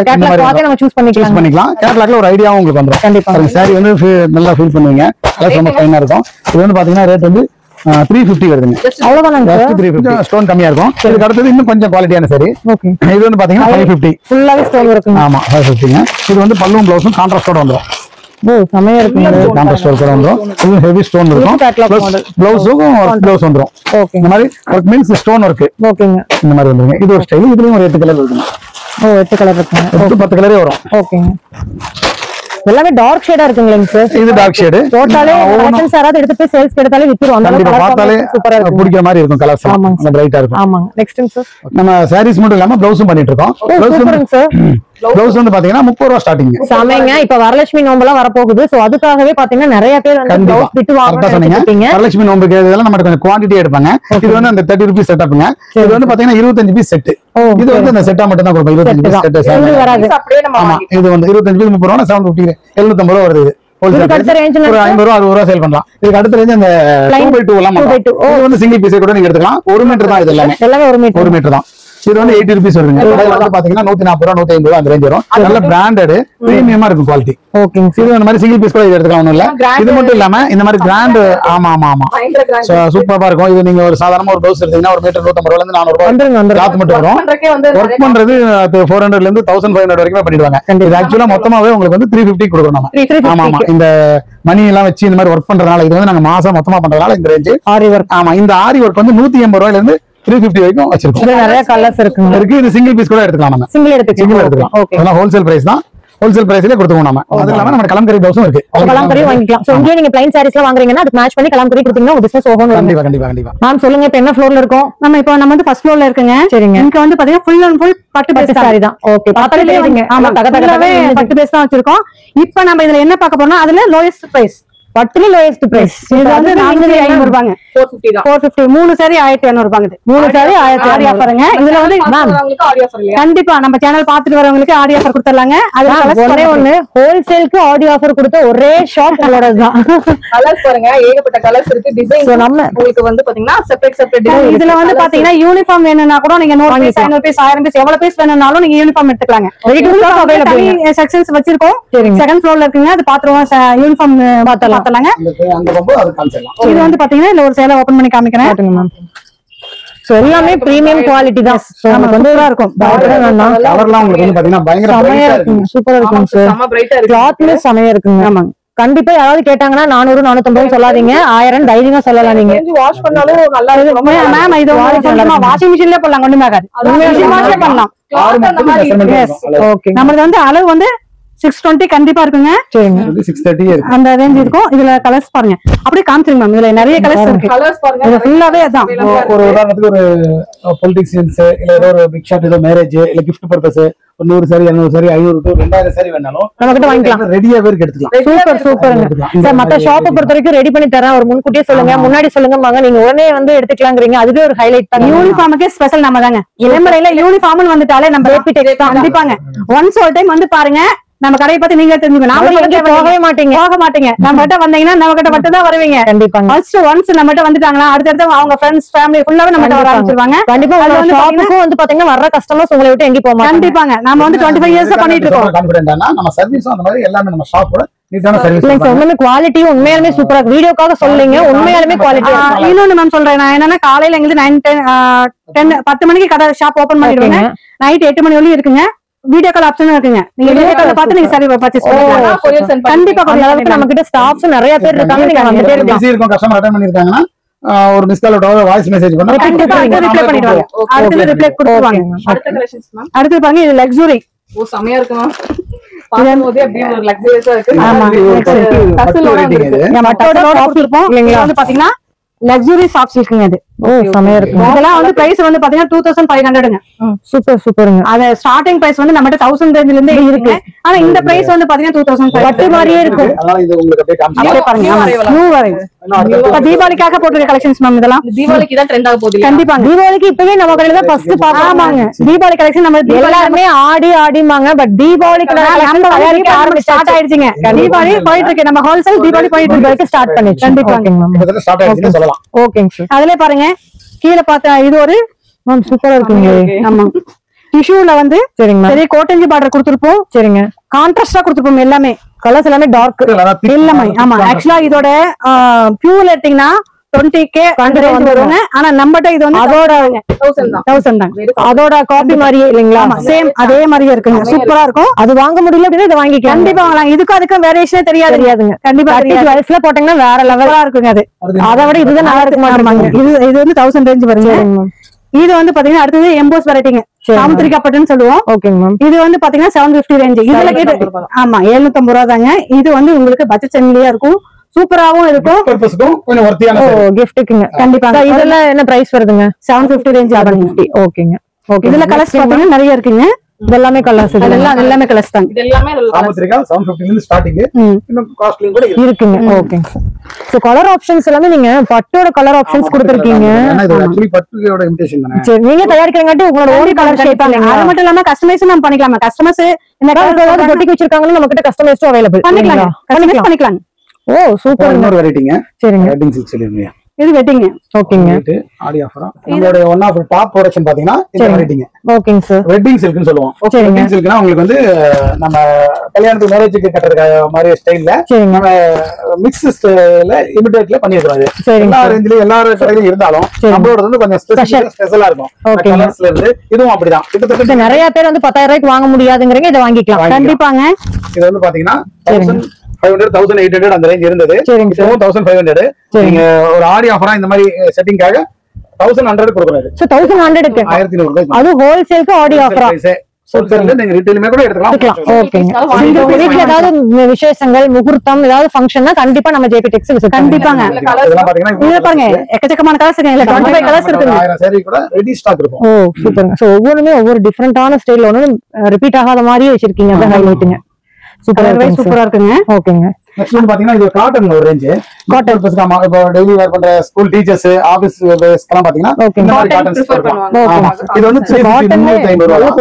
கேட்டலாக் பார்த்து நம்ம சூஸ் பண்ணிக்கலாம். கேட்டலாக்ல ஒரு ஐடியாவும் உங்களுக்கு வந்துரும். கண்டிப்பா சாரி வந்து நல்லா ஃபீல் பண்ணுவீங்க. கலர் ரொம்ப ஃபைனா இருக்கும். இது வந்து பாத்தீங்கன்னா ரேட் வந்து 350 வருதுங்க. அவ்வளவுதானங்க சார். 350 ஸ்டோன் கம்மியா இருக்கும். இதுக்கு அடுத்து இன்னும் கொஞ்சம் குவாலிட்டியான சாரி. ஓகே. இது வந்து பாத்தீங்கன்னா 550. ஃபுல்லாவே ஸ்டோன் இருக்குங்க. ஆமா 550ங்க. இது வந்து பல்லும் ப்ளவுஸும் கான்ட்ராஸ்டோட வந்துரும். ஓ சமையா இருக்குங்க. கான்ட்ராஸ்ட் ஒர்க் வந்துரும். இது ஹெவி ஸ்டோன் இருக்கும். ப்ளவுஸும் ப்ளவுஸ் வந்துரும். ஓகே. இந்த மாதிரி ஒர்க் மீன்ஸ் ஸ்டோன் ஒர்க். ஓகேங்க. இந்த மாதிரி வந்துருங்க. இது ஒரு ஸ்டைல். இதுலயும் ஒரு 8 கலர் இருக்குங்க. ஓ 8 கலர் இருக்குங்க. 10 கலரே வரும். ஓகேங்க. எல்லாமே டார்க் ஷேடா இருக்குங்களேங்க சார். இது டார்க் ஷேட். டோட்டலே கலெக்ஷன்ஸ் யாராவது எடுத்து போய் சேல்ஸ் எடுத்தாலே வித்துரும். அந்த கண்டிப்பா பார்த்தாலே சூப்பரா இருக்கும். பிடிக்கிற மாதிரி இருக்கும். கலர்ஸ் நல்லா பிரைட்டா இருக்கும். ஆமாங்க. நெக்ஸ்ட் சார் நம்ம சாரீஸ் மட்டும் இல்லாம ப்ளவுஸும் பண்ணிட்டு இருக்கோம். சூப்பர்ங்க சார். ப்ளவுஸ் வந்து பாத்தீங்கன்னா 30 ரூபாய் ஸ்டார்டிங். சமைங்க. இப்ப வரலட்சுமி நோம்பெல்லாம் வரப்போகுது. சோ அதுக்காகவே பாத்தீங்கன்னா நிறைய பேர் வந்து ப்ளவுஸ் பிட் வாங்குறாங்க. வரலட்சுமி நோம்புக்கு இதெல்லாம் நம்ம கொஞ்சம் குவாண்டிட்டி எடுப்பாங்க. இது வந்து அந்த 30 ரூபீஸ் செட்டப்ங்க. இது வந்து பாத்தீங்கன்னா 25 பீஸ் செட். இது வந்து அந்த செட்டா மட்டும் தான் கொடுப்போம். 25 பீஸ் செட் வராது. ஆமா இது வந்து 25 பீஸ் 30 ரூபாய் 750 750 ரூபாய் வருது. இதுக்கு அடுத்த ரேஞ்ச் ஒரு 50 ரூபாய் 60 ரூபாய் சேல் பண்ணலாம். இதுக்கு அடுத்த ரேஞ்ச் அந்த 2x2 எல்லாம் இது வந்து சிங்கிள் பீஸ் கூட நீங்க எடுத்துக்கலாம். 1 மீட்டர் தான் இது எல்லாமே. 1 மீட்டர் தான். இது வந்து 80 ரூபீஸ் வருதுங்க. இதுல வந்து பாத்தீங்கன்னா 140 ரூபாய் 150 ரூபாய் அந்த ரேஞ்ச் வரும். நல்ல பிராண்டட் பிரீமியமா இருக்கும் குவாலிட்டி. ஓகே. இது இந்த மாதிரி சிங்கிள் பீஸ் கூட எடுத்துக்கலாம். ஒண்ணும் இல்ல. இது மட்டும் இல்லாம இந்த மாதிரி கிராண்ட் ஆமா ஆமா ஆமா சூப்பரா இருக்கும். இது நீங்க ஒரு சாதாரண ஒரு ப்ளவுஸ் எடுத்தீங்கன்னா ஒரு மீட்டர் 150 ரூபாயில இருந்து 400 ரூபாய் கிளாத் மட்டும் வரும். ஒர்க் பண்றது 400ல இருந்து 1500 வரைக்கும் பண்ணிடுவாங்க. இது ஆக்சுவலா மொத்தமாவே உங்களுக்கு வந்து 350 கொடுக்கணும் நம்ம. ஆமா ஆமா இந்த மணி எல்லாம் வச்சு இந்த மாதிரி ஒர்க் பண்றதுனால இது வந்து நாங்க மாசம் மொத்தமா பண்றதுனால இந்த ரேஞ்ச் ஆரி ஒர்க். ஆமா இந்த ஆரி ஒர்க் வந்து 180 ரூபாயில இருந்து 350 வரைக்கும் வச்சிருக்கோம். இதுல நிறைய கலர்ஸ் இருக்கு. இது சிங்கிள் பீஸ் கூட எடுத்துக்கலாம். நம்ம சிங்கிள் எடுத்துக்கலாம். ஓகே. அதெல்லாம் ஹோல்சேல் பிரைஸ் தான். ஹோல்சேல் பிரைஸ்லயே கொடுத்துவோம் நம்ம. அது இல்லாம நம்ம கலம்கரி ப்ளவுஸும் இருக்கு. கலம்கரி வாங்கிக்கலாம். சோ இங்கே நீங்க ப்ளைன் சாரீஸ்லாம் வாங்குறீங்கன்னா அதுக்கு மேட்ச் பண்ணி கலம்கரி கொடுத்தீங்கன்னா ஒரு பிசினஸ் ஓகே. கண்டிப்பா கண்டிப்பா கண்டிப்பா. மேம் சொல்லுங்க இப்போ என்ன ஃப்ளோர்ல இருக்கோம்? நம்ம வந்து ஃபர்ஸ்ட் ஃப்ளோர்ல இருக்குங்க. சரிங்க. இங்க வந்து பாத்தீங்கன்னா ஃபுல் அண்ட் ஃபுல் பட்டு சாரி தான். ஓகே. பட்டு தெரியுங்க. ஆமா தகதகவே பட்டு பேஸ் தான் வச்சிருக்கோம். இப்போ நம்ம இதுல என்ன பார்க்க போறோம்னா அதுல லோயஸ்ட் பிரைஸ். பட்டுல லோயஸ்ட் பிரைஸ். இது வந்து 450 ரூபாங்க. 450 தான். 450 3 சாரி 1200 ரூபாங்க. இது 3 சாரி 1200 ஆடி ஆஃபருங்க. இதுல வந்து உங்களுக்கு ஆடி ஆஃபர் இல்லையா? கண்டிப்பா நம்ம சேனல் பாத்துட்டு வரவங்களுக்கு ஆடி ஆஃபர் கொடுத்துறலாங்க. அது ஒரே ஒண்ணு ஹோல்சேலுக்கு ஆடி ஆஃபர் கொடுத்த ஒரே ஷாப் உங்களோடதான். கலர்ஸ் பாருங்க ஏகப்பட்ட கலர்ஸ் இருக்கு. டிசைன் நம்ம உங்களுக்கு வந்து பாத்தீங்கன்னா செப்பரேட் டிசைன். இதுல வந்து பாத்தீங்கன்னா யூனிஃபார்ம் வேணும்னா கூட நீங்க 100 பீஸ் 500 பீஸ் 1000 பீஸ் எவ்வளவு பீஸ் வேணும்னாலும் நீங்க யூனிஃபார்ம் எடுத்துக்கலாங்க. செக்ஷன்ஸ் வச்சிருக்கோம். செகண்ட் ஃப்ளோர்ல இருக்குங்க. அது பாத்துருவோம். யூனிஃபார்ம் பார்த்தலாங்க. இது வந்து பாத்தீங்கன்னா இல்ல ஒரு சேலை ஓபன் பண்ணி காமிக்கிறேன். சோ எல்லாமே பிரீமியம் குவாலிட்டி தான். நமக்கு வந்து இருக்கும். கலர்லாம் உங்களுக்கு வந்து பாத்தீங்கன்னா பயங்கர சமையா இருக்கும். சூப்பரா இருக்கும் சார். செம பிரைட்டா இருக்கு. கிளாத்ல சமையா இருக்குங்க. ஆமாங்க. கண்டிப்பா யாராவது கேட்டாங்கன்னா 400 450 சொல்லாதீங்க. 1000 தைரியமா சொல்லலாம். நீங்க வாஷ் பண்ணாலும் நல்லா இருக்கும். மேம் இது வாஷிங் மிஷின்ல போடலாம். ஒண்ணுமே ஆகாது. வாஷ் பண்ணலாம். ஓகே. நமக்கு வந்து அளவு வந்து 620 கண்டிப்பா இருக்குங்க. சரிங்க. 630 இருக்கு. அந்த ரேஞ்ச் இருக்கும். இதுல கலர்ஸ் பாருங்க. அப்படியே காமிச்சிருங்க மேம். இதுல நிறைய கலர்ஸ் இருக்கு. கலர்ஸ் பாருங்க. இது ஃபுல்லாவே அதான். ஒரு உதாரணத்துக்கு ஒரு பொலிட்டிஷியன்ஸ் இல்ல ஏதோ ஒரு பிக் ஷாட் ஏதோ மேரேஜ் இல்ல gift purpose 100 sorry 200 sorry 500 to 2000 sorry வேணாலும் நம்ம கிட்ட வாங்கிக்கலாம். ரெடியா பேருக்கு எடுத்துக்கலாம். சூப்பர் சூப்பருங்க சார். மத்த ஷாப்பை பொறுத்த வரைக்கும் ரெடி பண்ணி தரேன். ஒரு முன்கூட்டியே சொல்லுங்க, முன்னாடி சொல்லுங்க. நீங்க உடனே வந்து எடுத்துக்கலாங்கிறீங்க. அதுவே ஒரு ஹைலைட் தான். யூனிஃபார்முக்கே ஸ்பெஷல் நம்ம தாங்க. இளமலையில யூனிஃபார்ம்னு வந்துட்டாலே நம்ம ஹேப்பி டெக்ஸ் தான். கண்டிப்பாங்க. ஒன்ஸ் ஒரு டைம் வந்து பாருங்க. நம்ம கடையை பத்தி நீங்க தெரிஞ்சுக்கணும். நாம எங்க போக மாட்டீங்க. நம்ம கிட்ட வந்தீங்கன்னா நம்ம கிட்ட மட்டும் தான் வருவீங்க. கண்டிப்பா. ஒன்ஸ் நம்ம கிட்ட வந்துட்டாங்கன்னா அடுத்தடுத்து அவங்க ஃப்ரெண்ட்ஸ் ஃபேமிலி ஃபுல்லாவே நம்ம கிட்ட வர ஆரம்பிச்சிருவாங்க. கண்டிப்பா. ஷாப்புக்கும் வந்து பாத்தீங்கன்னா வர்ற கஸ்டமர்ஸ் உங்களை விட்டு எங்கேயும் போக மாட்டாங்க. கண்டிப்பாங்க. நாம வந்து 25 இயர்ஸா பண்ணிட்டு இருக்கோம். கான்ஃபிடென்ட்டானா நம்ம சர்வீஸும் அந்த மாதிரி எல்லாமே நம்ம ஷாப்போட நீட்டான சர்வீஸ். இல்லங்க சார், உண்மையுமே குவாலிட்டி உண்மையாலுமே சூப்பரா இருக்கு. வீடியோக்காக சொல்லுங்க, உண்மையாலுமே குவாலிட்டி. இன்னொன்னு மேம் சொல்றேன். நான் என்னன்னா காலையில எங்களுக்கு 10 மணிக்கு கடை ஷாப் ஓபன் பண்ணிடுவாங்க. நைட் 8 மணி வரையும் இருக்குங்க. வீடியோ கால் ஆப்ஷனும் இருக்குங்க. நீங்க வீடியோ கால் பார்த்து நீங்க சர்வீஸ் பர்ச்சேஸ் பண்ணலாம். கண்டிப்பா அந்த அளவுக்கு நம்ம கிட்ட ஸ்டாஃப்ஸ் நிறைய பேர் இருக்காங்க. நீங்க வந்துட்டே இருக்கலாம். ஈஸியா இருக்கும். கஸ்டமர் அட்டெண்ட் பண்ணிருக்காங்கன்னா ஒரு மிஸ் கால் விட்டா வாய்ஸ் மெசேஜ் பண்ணா கண்டிப்பா ரிப்ளை பண்ணிடுவாங்க. அடுத்து ரிப்ளை கொடுத்துருவாங்க. அடுத்த கலெக்ஷன்ஸ் மேம். அடுத்து பாருங்க இது லக்ஸுரி. ஓ செமையா இருக்குமா? பாக்கும்போதே அப்படியே ஒரு லக்ஸரியஸா இருக்கு. ஆமா. டசலோட இருக்கு. நம்ம டசலோட கொடுத்திருப்போம். இல்லங்க வந்து பாத்தீங்கன்னா லக்ஸுரி சாஃப்ட் சில்க்ங்க இது. ஓ செமையா இருக்கு. இதெல்லாம் வந்து பிரைஸ் வந்து பாத்தீங்கன்னா 2500ங்க. சூப்பர் சூப்பருங்க. அது ஸ்டார்டிங் பிரைஸ் வந்து நம்மட்ட 1000 ரேஞ்சில இருந்தே இருக்கு. ஆனா இந்த பிரைஸ் வந்து பாத்தீங்கன்னா 2500 பட்டு மாதிரியே இருக்கு. அதனால இது உங்களுக்கு அப்படியே காமிச்சேன் பாருங்க. நியூ வரைஸ். இப்ப தீபாவளிக்காக போட்டுருக்க கலெக்ஷன்ஸ் மேம் இதெல்லாம். தீபாவளிக்கு தான் ட்ரெண்ட் ஆக போகுது. கண்டிப்பா தீபாவளிக்கு இப்பவே நம்ம கடையில தான் ஃபர்ஸ்ட் பாக்கலாம். ஆமாங்க. தீபாவளி கலெக்ஷன் நம்ம எல்லாருமே ஆடிமாங்க. பட் தீபாவளிக்கு நம்ம தயாரிக்க ஸ்டார்ட் ஆயிடுச்சுங்க. தீபாவளி போயிட்டு இருக்கு. நம்ம ஹோல்சேல் தீபாவளி போயிட்டு இருக்கு. ஸ்டார்ட் பண்ணிச்சு. கண்டிப்பா ஸ்டார்ட் ஆயிடுச்சு சொல்லலாம். பண்ணலாம். ஓகேங்க சார். அதுல பாருங்க கீழே பார்த்தா இது ஒரு சூப்பரா இருக்குங்க. ஆமா டிஷ்யூல வந்து சரிங்க பெரிய கோட்டஞ்சி பார்டர் கொடுத்துருப்போம். சரிங்க. கான்ட்ராஸ்டா கொடுத்துருப்போம். எல்லாமே கலர்ஸ் எல்லாமே டார்க் எல்லாமே. ஆமா ஆக்சுவலா இதோட பியூர்ல எடுத்தீங்கன்னா 20K வருங்க. ஆனா நம்மகிட்ட இது வந்து அதோட 1000 தான். அதோட காப்பி மாதிரியே இல்லைங்களா? சேம் அதே மாதிரியே இருக்குங்க. சூப்பரா இருக்கும். அது வாங்க முடியல அப்படின்னா இதை வாங்கிக்கலாம். கண்டிப்பா வாங்கலாம். இதுக்கும் அதுக்கும் வேரியேஷனே தெரியாதுங்க. கண்டிப்பா வயசுல போட்டீங்கன்னா வேற லெவலா இருக்குங்க. அது அதை விட இதுதான் நல்லா இருக்கு மாட்டாங்க. இது வந்து 1000 ரேஞ்ச் வருங்க. இது வந்து பாத்தீங்கன்னா அடுத்தது எம்போஸ் வெரைட்டிங்க. சாமுத்திரிகா பட்டுன்னு சொல்லுவோம். ஓகேங்க மேம். இது வந்து பாத்தீங்கன்னா 750 ரேஞ்ச். இதுல கேட்டு ஆமா 750 ரூபா தாங்க. இது வந்து உங்களுக்கு பட்ஜெட் ஃப்ரெண்ட்லியா இருக்கும். சூப்பராவும் இருக்கும். கொஞ்சம் வர்த்தியான கிஃப்ட்டுக்குங்க. கண்டிப்பா. இதெல்லாம் என்ன பிரைஸ் வருதுங்க? 750 ரேஞ்ச். 750. ஓகேங்க. இதுல கலர்ஸ் பாத்தீங்கன்னா நிறைய இருக்குங்க. இதெல்லாமே கலர்ஸ். எல்லாமே கலர்ஸ் தான். இது எல்லாமே சாமுத்திரிகா 750 ல இருந்து ஸ்டார்டிங். இன்னும் காஸ்ட்லியும் கூட இருக்குங்க. ஓகேங்க. சோ கலர் ஆப்ஷன்ஸ் எல்லாமே நீங்க பட்டோட கலர் ஆப்ஷன்ஸ் கொடுத்திருக்கீங்க. இது एक्चुअली பட்டுயோட இமிடேஷன் தானே. சரி நீங்க தயாரிக்கிறங்காட்டி உங்களோட ஓன் கலர் ஷேப் பண்ணீங்க. அது மட்டும் இல்லாம கஸ்டமைஸ் நம்ம பண்ணிக்கலாம். கஸ்டமர்ஸ் இந்த கலர் பொட்டிக்கு வச்சிருக்காங்க நம்ம கிட்ட கஸ்டமைஸ்டும் அவேலபிள் பண்ணிக்கலாம். கஸ்டமைஸ் பண்ணிக்கலாம். Oh super. இன்னொரு வெரைட்டிங்க. சரிங்க. வெட்டிங் சில்க் சொல்லிருந்தீங்க. இது வெட்டிங். ஓகேங்க. ஆடி ஆஃபரா நம்மளோட ஒன் ஆஃப் டாப் ப்ரொடக்ஷன் பாத்தீங்கன்னா இந்த வெரைட்டிங்க. ஓகேங்க சார். வெட்டிங் சில்க்னு சொல்லுவோம். வெட்டிங் சில்க்னா உங்களுக்கு வந்து நம்ம கல்யாணத்துக்கு மேரேஜுக்கு கட்டற மாதிரி ஸ்டைல்ல நம்ம மிக்ஸ் ஸ்டைல்ல இமிடேட்ல பண்ணிருக்காங்க. எல்லா ரேஞ்சிலயும் எல்லா கடையிலும் இருந்தாலும் நம்மளோட வந்து கொஞ்சம் ஸ்பெஷலா இருக்கும். கலர்ஸ்ல இருந்து இதுவும் அப்படிதான். கிட்டத்தட்ட நிறைய பேர் வந்து 10,000 ரூபாய்க்கு வாங்க முடியாதுங்கறீங்க. இத வாங்கிக்கலாம். கண்டிப்பாங்க. இது வந்து பாத்தீங்கன்னா 1500 1800 அந்த ரேஞ்ச் இருந்தது. இப்போ 1500. நீங்க ஒரு ஆடி ஆஃபரா இந்த மாதிரி செட்டிங்காக 1100 கொடுக்குறாரு. சோ 1100 க்கு 1500 ரூபாய். அது ஹோல்சேலுக்கு ஆடி ஆஃபரா. சோல்சேல்ல நீங்க ரீட்டைலுமே கூட எடுத்துக்கலாம். ஓகேங்க. உங்க வீட்ல ஏதாவது விசேஷங்கள் முகூர்த்தம் ஏதாவது ஃபங்க்ஷன்னா கண்டிப்பா நம்ம ஜேபி டெக்ஸ் விசிட் கண்டிப்பாங்க. இதெல்லாம் பாத்தீங்கன்னா இது பாருங்க எக்கச்சக்கமான கலர்ஸ் இருக்கு. 25 கலர்ஸ் இருக்கு. 1000 saree கூட ரெடி ஸ்டாக் இருக்கும். ஓ சூப்பர்ங்க. சோ ஒவ்வொருமே ஒவ்வொரு டிஃபரண்டான ஸ்டைல்ல ஒன்னு ரிப்பீட் ஆகாத மாதிரி வச்சிருக்கீங்க. அத ஹைலைட்ங்க. சூப்பரா இருக்குங்க. ஓகேங்க. நெக்ஸ்ட் வந்து பாத்தீங்கன்னா இது காட்டன் ஒரு ரேஞ்ச். காட்டன் பஸ்காமா இப்போ டெய்லி வேர் பண்ற ஸ்கூல் டீச்சர்ஸ் ஆபீஸ் வேர்ஸ்லாம் பாத்தீங்கன்னா இந்த மாதிரி காட்டன் ப்ரிஃபர் பண்ணுவாங்க. இது வந்து 350 ரூபாய்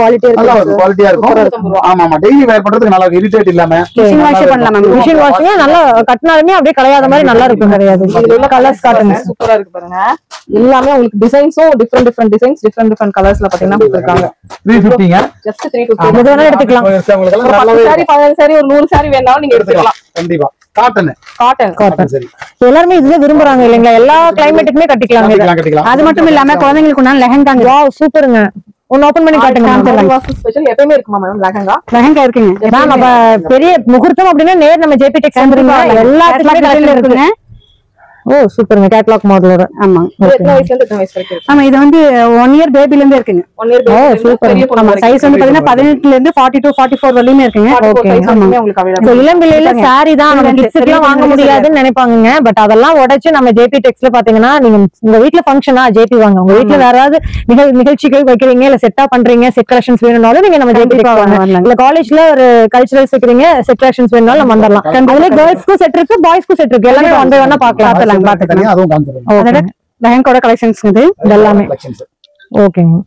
குவாலிட்டியா இருக்கும். ஆமா ஆமா டெய்லி வேர் பண்றதுக்கு நல்லா இரிட்டேட் இல்லாம மிஷின் வாஷ் பண்ணலாம். மிஷின் வாஷிங் நல்லா கட்டினாலுமே அப்படியே கலையாத மாதிரி நல்லா இருக்கும். கிடையாது இதுல கலர்ஸ் காட்டன் சூப்பரா இருக்கு பாருங்க. எல்லாமே உங்களுக்கு டிசைன்ஸும் டிஃபரண்ட் டிசைன்ஸ் டிஃபரண்ட் கலர்ஸ்ல பாத்தீங்கன்னா கொடுத்திருக்காங்க. 350ங்க. ஜஸ்ட் 350. இது வேணா எடுத்துக்கலாம். உங்களுக்கு சாரி ஒரு 100 சாரி வேணாலும் நீங்க எடுத்துக்கலாம். கண்டிப்பா. காட்டன் சரி. எல்லாரும் இதுல விரும்புறாங்க இல்லைங்களா? எல்லா கிளைமேட்டுக்குமே கட்டிக்கலாம். அது மட்டும் இல்லாம குழந்தைங்களுக்கு லெஹங்காங்க. வாவ் சூப்பருங்க. ஒன்னு ஓபன் பண்ணி காட்டுங்க. ஸ்பெஷல் எப்பவுமே இருக்குமா மேம் லெஹங்கா இருக்குங்க. மேம் அப்ப பெரிய முகூர்த்தம் அப்படின்னா நேர் நம்ம ஜேபி டெக்ஸ் வந்துருங்க. எல்லாத்துலயுமே கலெக்ஷன் இருக்குங்க. ஓ சூப்பர்ங்க. கேட்டலாக் மாடலோட. ஆமா. எத்தனை வயசுல இருந்து எத்தனை வயசு வரைக்கும் இருக்கு? ஆமா இது வந்து 1 இயர் பேபில இருந்து இருக்குங்க. 1 இயர் ஓ சூப்பர். ஆமா சைஸ் வந்து பாத்தீங்கன்னா 18 ல இருந்து 42 44 வரையும் இருக்குங்க. ஓகே உங்களுக்கு அவைலபிள். சோ இளம் விலையில saree தான் நம்ம கிட்ஸ்க்குலாம் வாங்க முடியாதுன்னு நினைப்பாங்க. பட் அதெல்லாம் உடைச்சு நம்ம ஜேபி டெக்ஸ்ல பாத்தீங்கன்னா நீங்க உங்க வீட்ல ஃபங்க்ஷனா ஜேபி வாங்க. உங்க வீட்ல வேற ஏதாவது நிகழ்ச்சிகள் வைக்கிறீங்க இல்ல செட்டா பண்றீங்க செட் கலெக்ஷன்ஸ் வேணும்னாலும் நீங்க நம்ம ஜேபி டெக்ஸ் வாங்க. இல்ல காலேஜ்ல ஒரு கல்ச்சரல்ஸ் வைக்கிறீங்க செட் கலெக்ஷன்ஸ் வேணும்னாலும் நம்ம வந்துடலாம். அதுல கேர்ள்ஸ்க்கு செட் இருக்கு பாய்ஸ்க்கு செட் இருக்கு. எல்லாமே ஒன் பை ஒன்னா பார்க்கலாம். லெஹங்காவோட கலெக்ஷன்ஸ் இது எல்லாமே. ஓகேங்க.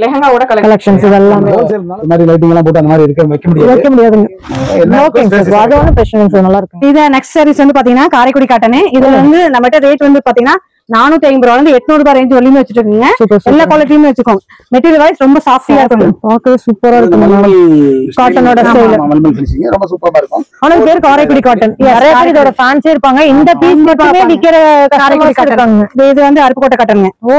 லெஹங்காவோட கலெக்ஷன்ஸ் இதெல்லாம் இந்த மாதிரி லைட்டிங் எல்லாம் போட்டு அந்த மாதிரி வைக்க முடியாதுங்க. ஓகேங்க சார். அது ஒண்ணும் பிரச்சனை இல்ல சார். நல்லா இருக்கு. இது நெக்ஸ்ட் சாரீஸ் வந்து பாத்தீங்கன்னா காரைக்குடி காட்டன். இதுல வந்து நம்மகிட்ட ரேட் வந்து பாத்தீங்கன்னா 450 ரூபாயில இருந்து 800 ரூபாய் ரேஞ்ச் வரையும் வச்சிட்டு இருக்கீங்க. எல்லா குவாலிட்டியுமே வச்சுக்கோங்க. மெட்டீரியல் வைஸ் ரொம்ப சாஃப்டியா இருக்கும். பார்க்கவே சூப்பரா இருக்கும். காட்டனோட ஸ்டைல் ரொம்ப சூப்பரா இருக்கும். ஆனா பேர் காரைக்குடி காட்டன். நிறைய பேர் இதோட ஃபேன்ஸே இருப்பாங்க. இந்த பீஸ் மட்டுமே விக்கிற காரைக்குடி காட்டன். இது வந்து அருப்புக்கோட்டை காட்டனுங்க. ஓ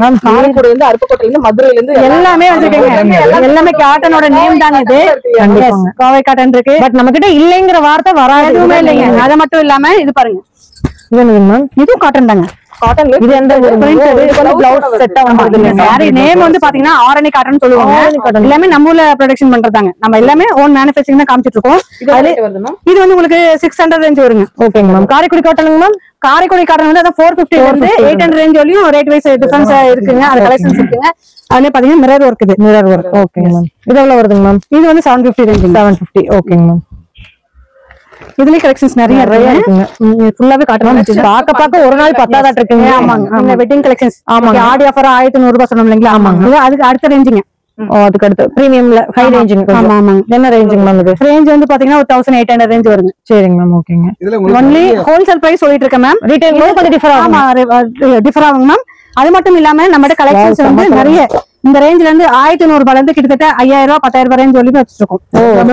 மேம் காரைக்குடில இருந்து அருப்புக்கோட்டையில இருந்து மதுரையில இருந்து எல்லாமே வச்சிருக்கீங்க. எல்லாமே காட்டனோட நேம் தாங்க இது. கண்டிப்பாங்க. கோவை காட்டன் இருக்கு. பட் நம்ம கிட்ட இல்லைங்கிற வார்த்தை வராது. எதுவுமே இல்லைங்க. அது மட்டும் இல்லாம இது பாருங்க. இது என்னங்க மேம்? இதுவும் காட்டன் தாங்க. காட்டன்ல இது எந்த பிளவுஸ் செட்டா வந்து சாரி நேம் வந்து பாத்தீங்கன்னா ஆரணி காட்டன் சொல்லுவாங்க. எல்லாமே நம்ம ஊர்ல ப்ரொடக்ஷன் பண்றதாங்க. நம்ம எல்லாமே ஓன் மேனுஃபேக்சரிங் தான் காமிச்சிட்டு இருக்கோம். இது வந்து உங்களுக்கு 600 ரேஞ்ச் வருங்க. ஓகேங்க மேம். காரைக்குடி காட்டனுங்க மேம். காரைக்குடி காட்டன் வந்து 450 இருந்து 800 ரேஞ்ச் வரையும் ரேட் வைஸ் டிஃபரன்ஸ் இருக்குங்க. அது கலெக்ஷன்ஸ் இருக்குங்க. அதுல பாத்தீங்கன்னா மிரர் ஒர்க் இது. Mirror work. ஓகேங்க மேம். இது எவ்வளவு வருதுங்க மேம்? இது வந்து 750 ரேஞ்ச். 750. ஓகேங்க மேம். இதுலயே கலெக்ஷன்ஸ் நிறைய இருக்குங்க. ஃபுல்லாவே காட்டணும். பாக்க ஒரு நாள் பத்தாதா இருக்குங்க. ஆமாங்க. அந்த வெட்டிங் கலெக்ஷன்ஸ் ஆமாங்க. ஆடி ஆஃபர் 1100 ரூபாய் சொன்னோம் இல்லைங்களா? ஆமாங்க. அதுக்கு அடுத்த ரேஞ்சுங்க. அதுக்கு அடுத்து பிரீமியம்ல ஹை ரேஞ்சிங். ஆமா ஆமாங்க. என்ன ரேஞ்சிங் மேம் இது? ரேஞ்ச் வந்து பாத்தீங்கன்னா ஒரு 1800 ரேஞ்ச் வருங்க. சரிங்க மேம், ஓகேங்க. ஒன்லி ஹோல்சேல் பிரைஸ் சொல்லிட்டு இருக்கேன் மேம். ரீட்டைல் கொஞ்சம் டிஃபர் ஆகும். ஆமா, டிஃபர் ஆகுங்க மேம். அது மட்டும் இல்லாம நம்மகிட்ட கலெக்ஷன்ஸ் வந்து நிறைய இந்த ரேஞ்ச்ல இருந்து 1500 ரூபாயில இருந்து கிட்டத்தட்ட 5000 ரூபாய் 10000 ரூபாய் ரேஞ்ச் வரைக்கும் வச்சிருக்கோம்.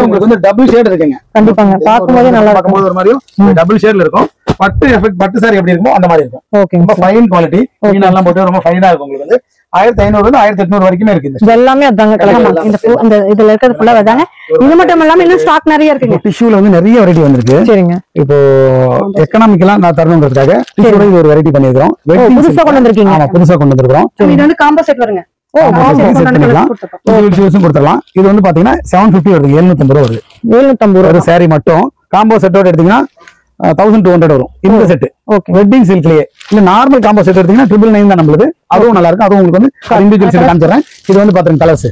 உங்களுக்கு வந்து டபுள் ஷேட் இருக்குங்க. கண்டிப்பாங்க, பாக்கும்போது நல்லா இருக்கும். பாக்கும்போது ஒரு மாதிரியும் டபுள் ஷேட்ல இருக்கும். பட்டு எஃபெக்ட் பட்டு சாரி எப்படி இருக்குமோ அந்த மாதிரி இருக்கும். ஓகே, ரொம்ப ஃபைன் குவாலிட்டி. மீன் எல்லாம் போட்டு ரொம்ப ஃபைனா இருக்கும். உங்களுக்கு வந்து 1500 இருந்து 1800 வரைக்குமே இருக்கு. இது எல்லாமே அதாங்க கலெக்ஷன். இந்த இதுல இருக்கிறது ஃபுல்லா அதாங்க. இது மட்டும் இல்லாம இன்னும் ஸ்டாக் நிறைய இருக்குங்க. டிஷ்யூல வந்து நிறைய வெரைட்டி வந்திருக்கு. சரிங்க. இப்போ எக்கனாமிக்கலா நான் தரணுங்கிறதுக்காக டிஷ்யூல இது ஒரு வெரைட்டி பண்ணிருக்கோம். புதுசா கொண்டு வந்திருக்கீங்க. ஆமா, புதுசா கொண்டு வந்திருக்கோம். இது வந்து காம்போ செட் வருங்க. கொடுத்துடலாம். இது வந்து பாத்தீங்கன்னா 750 வருது. 750 ரூபா வருது. 750 ஒரு சாரி மட்டும் காம்போ செட்டோட எடுத்தீங்கன்னா 1200 வரும் இந்த செட். வெட்டிங் சில்க்லயே இல்ல நார்மல் காம்போ செட் எடுத்தீங்கன்னா 999 தான் நம்மளுக்கு. அதுவும் நல்லா இருக்கும். அதுவும் உங்களுக்கு வந்து இண்டிவிஜுவல் செட் காமிச்சிடுறேன். இது வந்து பாத்தீங்கன்னா கலர்ஸ்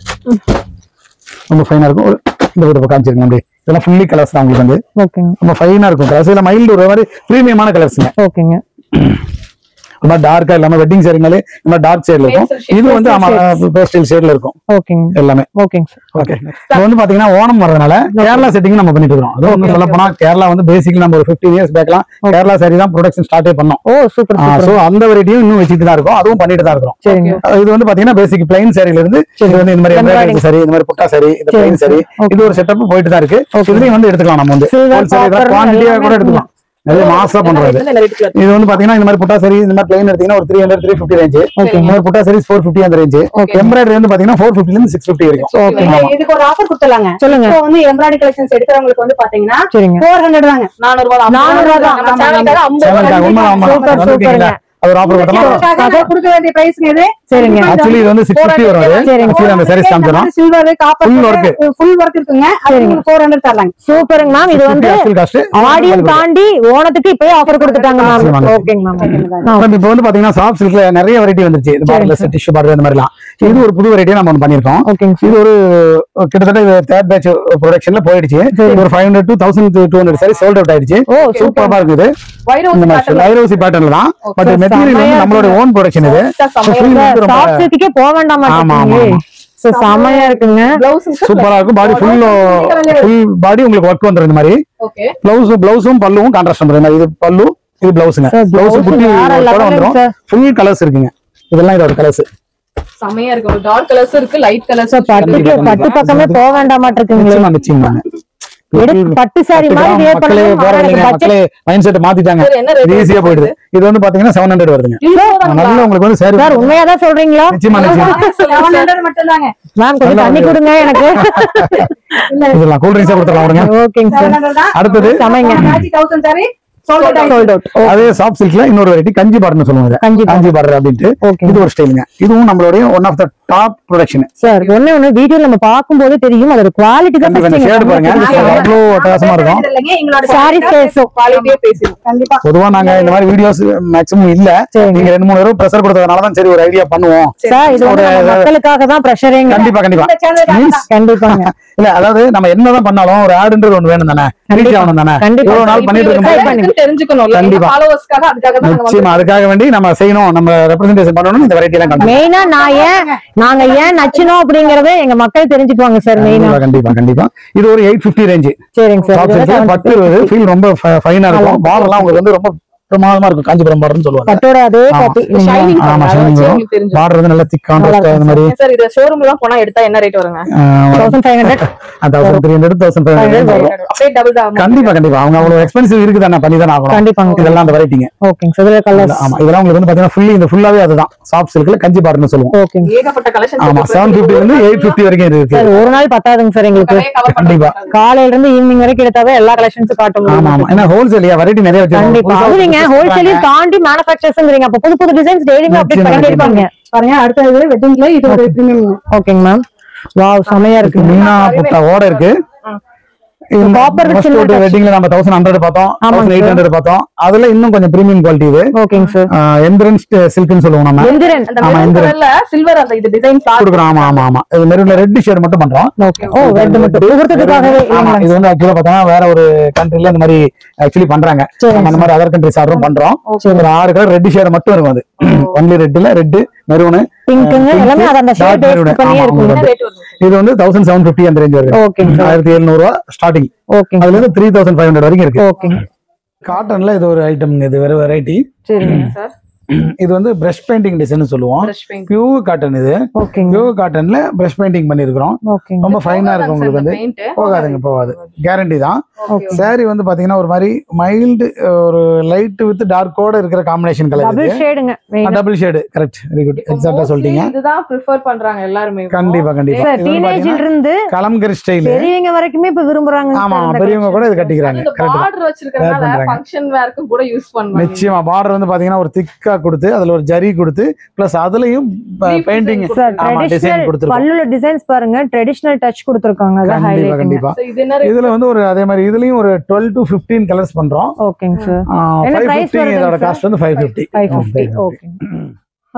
ரொம்ப ஃபைனா இருக்கும். இந்த ஒரு காமிச்சிருக்கேன் அப்படியே. இதெல்லாம் ஃபுல்லி கலர்ஸ் தான் உங்களுக்கு வந்து. ஓகேங்க. ரொம்ப ஃபைனா இருக்கும். கலர்ஸ் இல்ல மைல்டு ஒரு மாதிரி பிரீமியமான கலர்ஸ்ங்க. ஓகேங்க. ரொம்ப டார்க்கா இல்லாம வெட்டிங் சாரினாலே ரொம்ப டார்க் ஷேட்ல இருக்கும். இது வந்து பேஸ்டல் ஷேட்ல இருக்கும். ஓகேங்க. எல்லாமே ஓகேங்க சார். ஓகே. இது வந்து பாத்தீங்கன்னா ஓணம் வரதுனால கேரளா செட்டிங் நம்ம பண்ணிட்டு இருக்கோம். அது ஒண்ணு சொல்ல போனா கேரளா வந்து பேசிக்கலி நம்ம ஒரு 15 இயர்ஸ் பேக்லாம் கேரளா சாரி தான் ப்ரொடக்ஷன் ஸ்டார்ட்டே பண்ணோம். ஓ சூப்பர். சோ அந்த வெரைட்டியும் இன்னும் வச்சிட்டு தான் இருக்கும். அதுவும் பண்ணிட்டு தான் இருக்கோம். சரிங்க. இது வந்து பாத்தீங்கன்னா பேசிக் பிளைன் சாரில இருந்து இது வந்து இந்த மாதிரி எம்ப்ராய்டரி சாரி, இந்த மாதிரி புட்டா சாரி, இந்த பிளைன் சாரி, இது ஒரு செட்டப் போயிட்டு தான் இருக்கு. இதுலயும் வந்து எடுத்துக்கலாம். நம்ம வந்து குவான்டிட்டியா கூட எடுத்துக்கலாம். நிறைய மாசா பண்றது. இது வந்து பாத்தீங்கன்னா இந்த மாதிரி புட்டா சரி இந்த மாதிரி பிளைன் எடுத்தீங்கன்னா ஒரு 300 350 ரேஞ்ச். இந்த மாதிரி புட்டா சரி 450 அந்த ரேஞ்ச். எம்ப்ராய்டரி வந்து பாத்தீங்கன்னா 450 ல இருந்து 650 வரைக்கும். இதுக்கு ஒரு ஆஃபர் கொடுத்தலாங்க. சொல்லுங்க. இப்போ வந்து எம்ப்ராய்டரி கலெக்ஷன்ஸ் எடுக்கிறவங்களுக்கு வந்து பாத்தீங்கன்னா 400 தாங்க. 400 ரூபாய். 400 தான். நம்ம சேனலுக்காக 50 சூப்பர்ங்க. அது ஆஃபர் கொடுத்தலாம். அத கொடுக்க வேண்டிய பிரைஸ் இது. சரிங்க. एक्चुअली இது வந்து 650 வரும். அது அந்த சாரீஸ் காமிச்சறோம். சில்வர் காப்பர் ஃபுல் வர்க் இருக்குங்க. அது உங்களுக்கு 400 தரலாங்க. சூப்பர்ங்க மேம். இது வந்து ஆடியும் தாண்டி ஓணத்துக்கு இப்பவே ஆஃபர் கொடுத்துட்டாங்க மேம். ஓகேங்க மேம். இப்போ வந்து பாத்தீங்கன்னா சாஃப்ட் சில்க்ல நிறைய வெரைட்டி வந்துருச்சு. இது பார்டர்லெஸ் டிஷ்யூ பார்டர் இந்த மாதிரிலாம். இது ஒரு புது வெரைட்டியா நம்ம பண்ணிருக்கோம். இது ஒரு கிட்டத்தட்ட தேர்ட் பேட்ச் ப்ரொடக்ஷன்ல போயிடுச்சு. ஒரு 500 to 1200 சாரி சோல்ட் அவுட் ஆயிடுச்சு. சூப்பரா இருக்குது. வைரோசி பேட்டர்ன்ல தான். பட் மெட்டீரியல் வந்து நம்மளோட ஓன் ப்ரொடக்ஷன் இது. சாஃப்ட் சில்க்க்கே போக வேண்டாமா? சோ செமையா இருக்குங்க. சூப்பரா இருக்கும். பாடி ஃபுல் பாடி உங்களுக்கு வர்க் வந்துரும் இந்த மாதிரி. ஓகே. ப்ளவுஸும் பல்லுவும் கான்ட்ராஸ்ட் பண்ற மாதிரி. இது பல்லு, இது ப்ளவுஸ்ங்க. ப்ளவுஸ் புட்டி கூட வந்துரும். ஃபுல் கலர்ஸ் இருக்குங்க. இதெல்லாம் இதோட கலர்ஸ். செமையா இருக்கு. டார்க் கலர்ஸ் இருக்கு, லைட் கலர்ஸ். பட்டு பக்கமே போக வேண்டாமா இருக்குங்க. நிச்சயமா பட்டு சாரி மாதிரி மக்களே மைண்ட் செட் மாத்திட்டாங்க. ஈஸியா போயிடுது. இது வந்து பாத்தீங்கன்னா 700 வருதுங்க. நல்ல உங்களுக்கு வந்து சாரி. சார் உண்மையாதான் சொல்றீங்களா? நிச்சயமா 700 மட்டும் தாங்க. மேம் கொஞ்சம் தண்ணி கொடுங்க எனக்கு. இதெல்லாம் கூல் ட்ரிங்க்ஸ் கொடுத்துறலாம் அவருங்க. ஓகேங்க சார். அடுத்தது சமைங்க. 1000 சாரி சோல்ட் அவுட். அதே சாஃப்ட் சில்க்ல இன்னொரு வெரைட்டி கஞ்சி பார்டர்னு சொல்லுவாங்க. கஞ்சி பார்டர் அப்படின்ட்டு இது ஒரு ஸ்டைலுங்க. இதுவும் நம்மளுடைய one of the top production. Sir ஒண்ணு வீடியோ நம்ம பாக்கும்போது தெரியும் அதோட குவாலிட்டி தான். ஷேட் பாருங்க அவ்வளவு அட்டகாசமா இருக்கும். எங்களோட சாரி ஸ்பேஸோ குவாலிட்டியே பேசுவோம். கண்டிப்பா பொதுவா நாங்க இந்த மாதிரி வீடியோஸ் மேக்ஸிமம் இல்ல. நீங்க 2-3 தடவை பிரஷர் கொடுத்ததனால தான் சரி ஒரு ஐடியா பண்ணுவோம். சார் இது மக்களுக்காக தான் பிரஷரேங்க. கண்டிப்பாங்க. இல்ல அதாவது நம்ம என்னதான் பண்ணாலும் ஒரு ஆடுன்றது ஒண்ணு வேணும் தானே. ரீச் ஆகணும் தானே. இவ்வளவு நாள் பண்ணிட்டு இருக்கோம். தெரிஞ்சுக்கணும். ஃபாலோவர்ஸ்க்காக அதுக்காக வேண்டி நம்ம செய்யணும். நம்ம ரெப்ரசன்டேஷன் பண்ணனும். இந்த வெரைட்டி எல்லாம் மெயினா நாங்க ஏன் நச்சணும் அப்படிங்கறத எங்க மக்கள் தெரிஞ்சுக்குவாங்க சார். மெயினா கண்டிப்பா. இது ஒரு 850 ரேஞ்ச். சரிங்க சார். பட்டு ஃபீல் ரொம்ப ஃபைனா இருக்கும். பார்டர் எல்லாம் உங்களுக்கு வந்து ரொம்ப பிரமாதமா இருக்கும். காஞ்சிபுரம் பார்டர்னு சொல்லுவாங்க. பட்டோட அதே காப்பி. ஆமா ஷைனிங் வரும். பார்டர் வந்து நல்ல திக் கான்ட்ராஸ்ட் அந்த மாதிரி. சார் இது ஷோரூம்ல தான் போனா எடுத்தா என்ன ரேட் வருங்க? 1500 1300 1500 அப்படியே டபுள் தான். கண்டிப்பா அவங்க அவ்வளவு எக்ஸ்பென்சிவ் இருக்கு தானே. பண்ணி தான் ஆகணும். கண்டிப்பாங்க. இதெல்லாம் அந்த வெரைட்டிங்க. ஓகேங்க சார். இதெல்லாம் கலர்ஸ். ஆமா இதெல்லாம் உங்களுக்கு வந்து பாத்தீங்கன்னா ஃபுல்லி இந்த ஃபுல்லாவே அதுதான் சாஃப்ட் சில்க்ல கஞ்சி பார்டர்னு சொல்லுவோம். ஓகேங்க. ஏகப்பட்ட கலெக்ஷன்ஸ். ஆமா 750 இருந்து 850 வரைக்கும் இருக்கு. சார் ஒரு நாள் பத்தாதுங்க சார் எங்களுக்கு. கண்டிப்பா காலையில இருந்து ஈவினிங் வரைக்கும் எடுத்தாவே எல்லா கலெக்ஷன்ஸும் காட்ட முடியும். ஆமா ஏன்னா ஹோல்சேலியா வெரைட்டி நிறைய வச்சிருக்காங்க. கண்டிப்பா. அது நீங்க ஹோல்சேலையும் தாண்டி மேனுஃபேக்சர்ஸ்ங்கறீங்க. அப்ப புது டிசைன்ஸ் டெய்லியும் அப்டேட் பண்ணிட்டே இருப்பாங்க. பாருங்க அடுத்து வெட்டிங்ல இது ஒரு பிரீமியம். ஓகேங்க மேம். வாவ் செமையா இருக்கு. மீனா புட்டா ஓட இருக்கு. காப்பர் வித் வெட்டிங்ல நம்ம 1100 பார்த்தோம். 1800 பார்த்தோம். அதுல இன்னும் கொஞ்சம் பிரீமியம் குவாலிட்டி இது. ஓகேங்க சார். எந்திரன் சில்க்னு சொல்லுவோம் நம்ம. எந்திரன். ஆமா எந்திரன்ல சில்வர் அந்த இது டிசைன் கொடுக்குறோம். ஆமா இது மெரூன்ல ரெட் ஷேட் மட்டும் பண்றோம். ஓகே. ஓ ரெட் மட்டும் ஒவ்வொருத்தருக்காகவே. ஆமா இது வந்து एक्चुअली பார்த்தா வேற ஒரு கண்ட்ரில இந்த மாதிரி एक्चुअली பண்றாங்க. நம்ம அந்த மாதிரி அதர் கண்ட்ரிஸ் ஆர்டரும் பண்றோம். ஒரு 6 கலர் ரெட் ஷேட் மட்டும் இருக்கும். அது ஒன்லி ரெட்ல ரெட் மெரூன் பிங்க்ங்க எல்லாமே அத அந்த ஷேட் பேஸ் பண்ணியே இருக்கு. இது வந்து 1750 அந்த ரேஞ்ச் வருது. ஓகேங்க சார். 1700 ரூபாய் ஸ்டார்டிங். ஓகேங்க. அதுல இருந்து 3500 வரைக்கும் இருக்கு. ஓகேங்க. காட்டன்ல இது ஒரு ஐட்டம்ங்க, இது வேற வெரைட்டி. சரிங்க சார். இது வந்து பிரஷ் பெயிண்டிங் டிசைன் சொல்லுவோம். பியூர் காட்டன் இது. பியூர் காட்டன்ல பிரஷ் பெயிண்டிங் பண்ணிருக்கோம். ரொம்ப ஃபைனா இருக்கு. உங்களுக்கு வந்து போகாதுங்க, போகாது, கேரண்டி தான். சாரி வந்து பாத்தீங்கன்னா ஒரு மாதிரி மைல்டு ஒரு லைட் வித் டார்க்கோட இருக்கிற காம்பினேஷன் கலர். டபுள் ஷேடுங்க. Double shade. Correct, very good, எக்ஸாக்ட்டா சொல்லிட்டீங்க. இதுதான் பிரெஃபர் பண்றாங்க எல்லாரும். கண்டிப்பா கண்டிப்பா. டீனேஜ்ல இருந்து கலம்கரி ஸ்டைல் பெரியவங்க வரைக்குமே இப்ப விரும்புறாங்க. ஆமா, பெரியவங்க கூட இது கட்டிக்கிறாங்க. பார்டர் வச்சிருக்கறனால ஃபங்க்ஷன் வேர்க்கும் கூட யூஸ் பண்ணுவாங்க. நிச்சயமா பார்டர் வந்து பாத்தீங்கன்னா ஒரு திக்கா கொடுத்து அதுல ஒரு ஜரி கொடுத்து பிளஸ் அதுலயும் பெயிண்டிங் டிசைன் கொடுத்திருக்காங்க. பல்லுல டிசைன்ஸ் பாருங்க, ட்ரெடிஷனல் டச் கொடுத்திருக்காங்க. அது ஹைலைட். கண்டிப்பா. இதுல வந்து ஒரு அதே மாதிரி இதுலயும் ஒரு 12 to 15 கலர்ஸ் பண்றோம். ஓகேங்க சார். என்ன பிரைஸ் வருது? இதோட காஸ்ட் வந்து 550. ஓகே.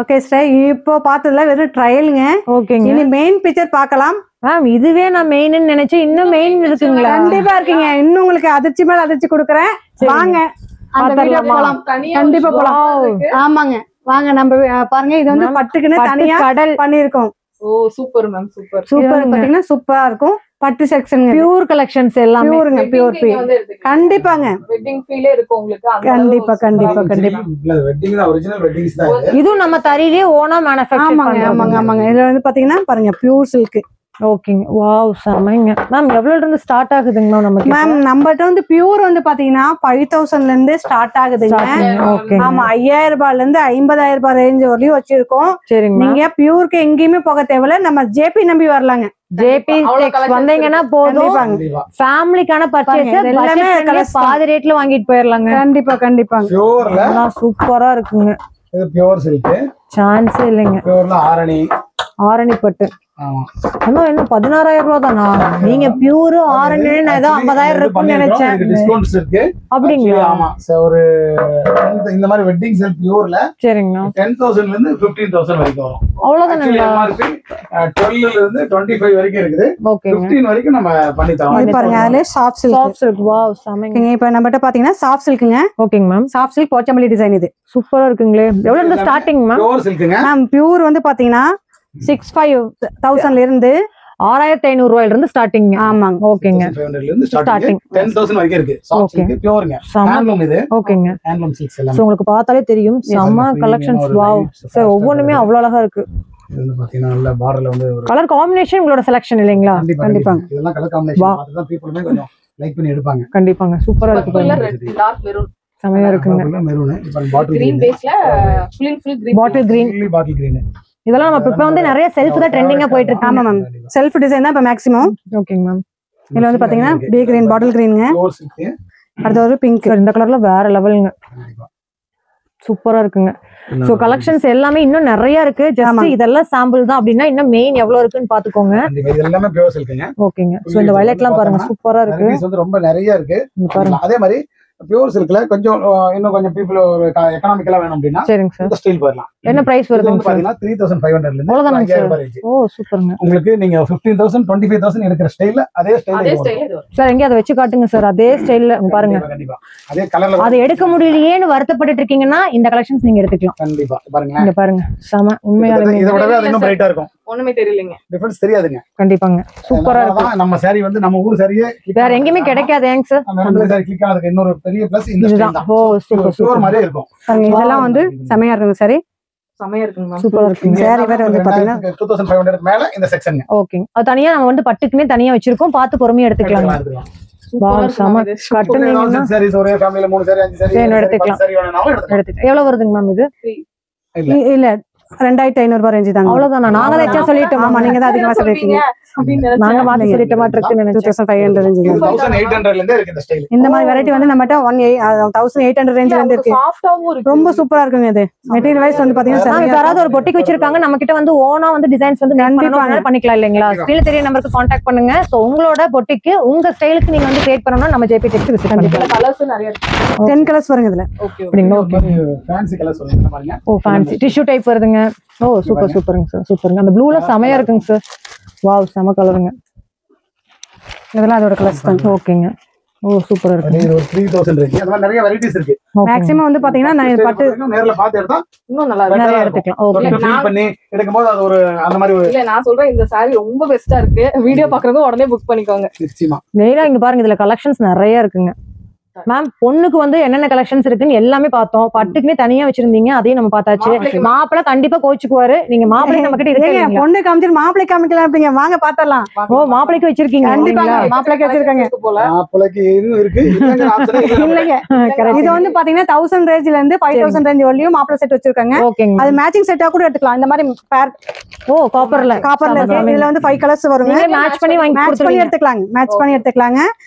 ஓகே சார், இப்போ பார்த்ததுல வெறும் ட்ரையலுங்க. ஓகேங்க. இனி மெயின் பிக்சர் பார்க்கலாம். மேம் இதுவே நான் மெயின்னு நினைச்சேன். இன்னும் மெயின் இருக்குங்களா? கண்டிப்பா இருக்கீங்க. இன்னும் உங்களுக்கு அதிர்ச்சி மேல அதிர்ச்சி கொடுக்குறேன். வாங்க அந்த வீடியோ போலாம். கண்டிப்பா போலாம். ஆமாங்க, வாங்க நம்ம பாருங்க. இது வந்து பட்டுக்குன்னு தனியா கடல் பண்ணிருக்கோம். ஓ சூப்பர் மேம், சூப்பர். சூப்பர் பாத்தீங்கன்னா சூப்பரா இருக்கும். பட்டு செக்ஷன் பியூர் கலெக்ஷன்ஸ் எல்லாம் பியூருங்க, பியூர் கண்டிப்பாங்க. வெட்டிங் ஃபீலே இருக்கும் உங்களுக்கு. கண்டிப்பா கண்டிப்பா கண்டிப்பா. வெட்டிங் தான், ஒரிஜினல் வெட்டிங்ஸ் தான். இது நம்ம தறியிலே ஓனா மேனுஃபேக்சர் ஆமாங்க ஆமாங்க ஆமாங்க. இதுல வந்து பாத்தீங்கன்னா பாருங்க பியூர் சில்க். ஓகேங்க. வாவ் செமைங்க. மேம் எவ்வளவுல இருந்து ஸ்டார்ட் ஆகுதுங்க மேம் நமக்கு? மேம் நம்மட்ட வந்து பியூர் வந்து பாத்தீங்கன்னா 5000ல இருந்து ஸ்டார்ட் ஆகுதுங்க. ஓகே. ஆமா, 5000 ரூபாயில இருந்து 50000 ரூபாய் ரேஞ்ச் வரையும் வச்சிருக்கோம். சரிங்க. நீங்க பியூருக்கு எங்கேயுமே போக தேவையில்ல. நம்ம ஜேபி நம்பி வரலாங்க. ஜேபி டெக்ஸ் வந்தீங்கன்னா போதும். ஃபேமிலிக்கான பர்ச்சேஸ் எல்லாமே பாதி ரேட்ல வாங்கிட்டு போயிரலாங்க. கண்டிப்பா கண்டிப்பாங்க. பியூர்ல சூப்பரா இருக்குங்க. இது பியூர் சில்க். சான்ஸ் இல்லைங்க. பியூர்ல ஆரணி பட்டு. ஆமா, என்ன 16000 ரூபாய் தானா? நீங்க பியூர் ஆரஞ்சு நான் ஏதோ 50000 இருக்குன்னு நினைச்சேன். டிஸ்கவுண்ட்ஸ் இருக்கு. அப்படிங்களா? ஆமா, ஒரு இந்த மாதிரி வெட்டிங் செல் பியூர்ல சரிங்க 10000 ல இருந்து 15000 வரைக்கும் வரும். அவ்வளவுதானங்களா? 12 ல இருந்து 25 வரைக்கும் இருக்குது. ஓகேங்க. 15 வரைக்கும் நம்ம பண்ணி தரோம். பாருங்க, அதுல சாஃப்ட் சில்க். வாவ் செமைங்க. இப்போ நம்மட்ட பாத்தீங்கன்னா சாஃப்ட் சில்க்ங்க. ஓகேங்க ma'am. Soft silk Pochampalli design. இது சூப்பரா இருக்குங்களே. எவ்வளவு இருந்து ஸ்டார்டிங் மேம்? பியூர் சில்க்ங்க. மேம் பியூர் வந்து பாத்தீங்கன்னா 65,000ல இருந்து 6500 ரூபாயில இருந்து ஸ்டார்டிங். ஆமாங்க. ஓகேங்க. 500 ல இருந்து ஸ்டார்டிங் 10000 வரைக்கும் இருக்கு. Soft silk பியூர்ங்க. ஹேண்ட்லூம் இது. ஓகேங்க. ஹேண்ட்லூம் சில்க்ஸ் எல்லாம். சோ உங்களுக்கு பார்த்தாலே தெரியும் செம கலெக்ஷன்ஸ். வாவ் சார், ஒவ்வொண்ணுமே அவ்வளவு அழகா இருக்கு. இது வந்து பாத்தீங்கன்னா நல்ல பார்டர்ல வந்து ஒரு கலர் காம்பினேஷன் உங்களோட செலக்ஷன் இல்லீங்களா? கண்டிப்பா. இதெல்லாம் கலர் காம்பினேஷன் பார்த்து தான் பீப்பிளுமே கொஞ்சம் லைக் பண்ணி எடுப்பாங்க. கண்டிப்பாங்க. சூப்பரா இருக்கு பாருங்க. டார்க் மெரூன் செமையா இருக்குங்க. மெரூன். இப்போ பாட்டில் கிரீன் பேஸ்ல ஃபுல் கிரீன். Bottle green. இதெல்லாம் நம்ம இப்ப வந்து நிறைய செல்ஃப் தான் ட்ரெண்டிங்கா போயிட்டு இருக்கு. ஆமா மேம், செல்ஃப் டிசைன் தான் இப்ப மேக்ஸிமம். ஓகேங்க மேம். இதுல வந்து பாத்தீங்கன்னா பி கிரீன், பாட்டில் கிரீன்ங்க. அடுத்து ஒரு பிங்க். இந்த கலர்ல வேற லெவல்ங்க. சூப்பரா இருக்குங்க. சோ கலெக்ஷன்ஸ் எல்லாமே இன்னும் நிறைய இருக்கு. ஜஸ்ட் இதெல்லாம் சாம்பிள் தான் அப்படின்னா இன்னும் மெயின் எவ்வளவு இருக்குன்னு பாத்துக்கோங்க. இது எல்லாமே பியூர் சில்க்ங்க. ஓகேங்க. சோ இந்த வயலட்லாம் பாருங்க சூப்பரா இருக்கு. இது வந்து ரொம்ப நிறைய இருக்கு. அதே மாதிரி பியூர் சில்க்ல கொஞ்சம் இன்னும் கொஞ்சம் பீப்பிள் ஒரு எகனாமிக்கலா வேணும் அப்படின்னா சரிங்க சார், இந்த ஸ்டைல் போயிடலாம். என்ன பிரைஸ் வருது பாத்தீங்கன்னா 3500 ல இருந்து 5000 ரூபாய். ஓ சூப்பர்ங்க. உங்களுக்கு நீங்க 15000 25000 எடுக்கிற ஸ்டைல்ல அதே ஸ்டைல் சார் எங்க அதை வச்சு காட்டுங்க சார். அதே ஸ்டைல்ல பாருங்க. கண்டிப்பா அதே கலர்ல. அது எடுக்க முடியலையேன்னு வருத்தப்பட்டு இருக்கீங்கன்னா இந்த கலெக்ஷன்ஸ் நீங்க எடுத்துக்கலாம். கண்டிப்பா பாருங்க. இங்க பாருங்க செம உண்மையாலுமே இத விடவே அது இன்னும் பிரைட்டா இருக்கும். ஒண்ணுமே தெரியலங்க. டிஃபரன்ஸ் தெரியாதுங்க. கண்டிப்பாங்க. சூப்பரா இருக்கு. நம்ம saree வந்து நம்ம ஊர் சாரியே வேற எங்கேயுமே கிடைக்காது ஏங்க சார். நம்ம இந்த saree கிளிக் ஆனதுக்கு இன்னொரு பெரிய பிளஸ் இந்த ஸ்டைல் தான். ஓ சூப்பர் சூப்பர் மாதிரியே இருக்கும். இதெல்லாம் வந்து செமையா இருக்குங்க. சரி செமையா இருக்குங்க மேம். சூப்பரா இருக்குங்க. சாரி வேற வந்து பாத்தீங்கன்னா 2500 மேல இந்த செக்ஷன். ஓகே. அது தனியா நம்ம வந்து பட்டுக்குனே தனியா வச்சிருக்கோம். பார்த்து பொறுமையா எடுத்துக்கலாம். வாவ் செம கட்டுனீங்கன்னா sarees ஒரே ஃபேமிலில 3 saree 5 saree எடுத்துக்கலாம். saree வேணாலும் எடுத்துக்கலாம். எவ்வளவு வருதுங்க மேம் இது? இல்ல 2500 ரூபாய் ரேஞ்ச் தாங்க. அவ்வளவுதானா? நாங்க தான் எச்சா சொல்லிட்டோம். ஆமா நீங்க தான் அதிகமா சொல்லிட்டீங்க. நாங்க மாத்தி சொல்லிட்ட மாட்டிருக்கு நினைச்சேன். 2500 ரேஞ்ச். 1800 ல இருந்தே இருக்கு இந்த ஸ்டைல். இந்த மாதிரி வெரைட்டி வந்து நம்மட்ட 1800 ரேஞ்ச்ல இருந்து இருக்கு. சாஃப்ட்டாவும் இருக்கு. ரொம்ப சூப்பரா இருக்குங்க இது. மெட்டீரியல் வைஸ் வந்து பாத்தீங்கன்னா இப்ப யாராவது ஒரு பொட்டிக் வச்சிருக்காங்க, நம்ம கிட்ட வந்து ஓனா வந்து டிசைன்ஸ் வந்து பண்ணிக்கலாம் இல்லீங்களா? ஸ்கிரீன்ல தெரிய நம்பருக்கு கான்டாக்ட் பண்ணுங்க. சோ உங்களோட பொட்டிக்கு உங்க ஸ்டைலுக்கு நீங்க வந்து கிரியேட் பண்ணனும்னா நம்ம ஜேபி டெக்ஸ் விசிட் பண்ணிக்கலாம். கலர்ஸ் நிறைய இருக்கு. 10 கலர்ஸ் வருங்க இதுல. ஓகே அப்படிங்களா? ஓகே. ஃபேன்சி கலர் சொல்லுங்க பாருங்க. ஓ ஃபேன்சி டிஷ்யூ டைப் வருதுங்க. ஓ சூப்பர் சூப்பருங்க சார். சூப்பருங்க. அந்த ப்ளூல செமையா இருக்குங்க சார். வாவ் செம கலருங்க. இதெல்லாம் அதோட கலர்ஸ் தான். ஓகேங்க. ஓ சூப்பரா இருக்கு. இது ஒரு 3000 ரேஞ்ச். அந்த மாதிரி நிறைய வெரைட்டிஸ் இருக்கு. மேக்ஸிமம் வந்து பாத்தீங்கன்னா நான் பட்டு நேர்ல பாத்து எடுத்தா இன்னும் நல்லா better ஆ நிறைய இருக்கும். எடுத்துக்கலாம். ஓகே. தொட்டு feel பண்ணி எடுக்கும்போது அது ஒரு அந்த மாதிரி ஒரு இல்ல நான் சொல்றேன் இந்த saree ரொம்ப பெஸ்டா இருக்கு. வீடியோ பாக்குறவங்க உடனே புக் பண்ணிக்கோங்க. நிச்சயமா. மெயினா இங்க பாருங்க இதுல கலெக்ஷன்ஸ் நிறைய இருக்குங்க. மேம் பொண்ணுக்கு வந்து என்னென்ன கலெக்ஷன்ஸ் இருக்குன்னு எல்லாமே பார்த்தோம். பட்டுக்குமே தனியா வச்சிருந்தீங்க, அதையும் நம்ம பார்த்தாச்சு. மாப்பிள்ளை கண்டிப்பா கோச்சுக்குவாரு. நீங்க மாப்பிள்ளை நம்ம கிட்ட இருக்கு. பொண்ணு காமிச்சிட்டு மாப்பிள்ளை காமிக்கலாம் அப்படிங்க. வாங்க பாத்தரலாம். ஓ மாப்பிள்ளைக்கு வச்சிருக்கீங்க. கண்டிப்பா மாப்பிள்ளைக்கு வச்சிருக்காங்க போல. மாப்பிளைக்கு இதுவும் இருக்கு. இல்லைங்க. இது வந்து பாத்தீங்கன்னா 1000 ரேஞ்ச்ல இருந்து 5000 ரேஞ்ச் வரையும் மாப்பிள்ளை செட் வச்சிருக்காங்க. ஓகேங்க. அது மேட்சிங் செட்டா கூட எடுத்துக்கலாம். இந்த மாதிரி பேர் ஓ காப்பர்ல இருக்கு. இதுல வந்து 5 கலர்ஸ் வருங்க. மேட்ச் பண்ணி வாங்கி மேட்ச் பண்ணி எடுத்துக்கலாங்க. மேட்ச் பண்ணி எடுத்துக்கலாங்க.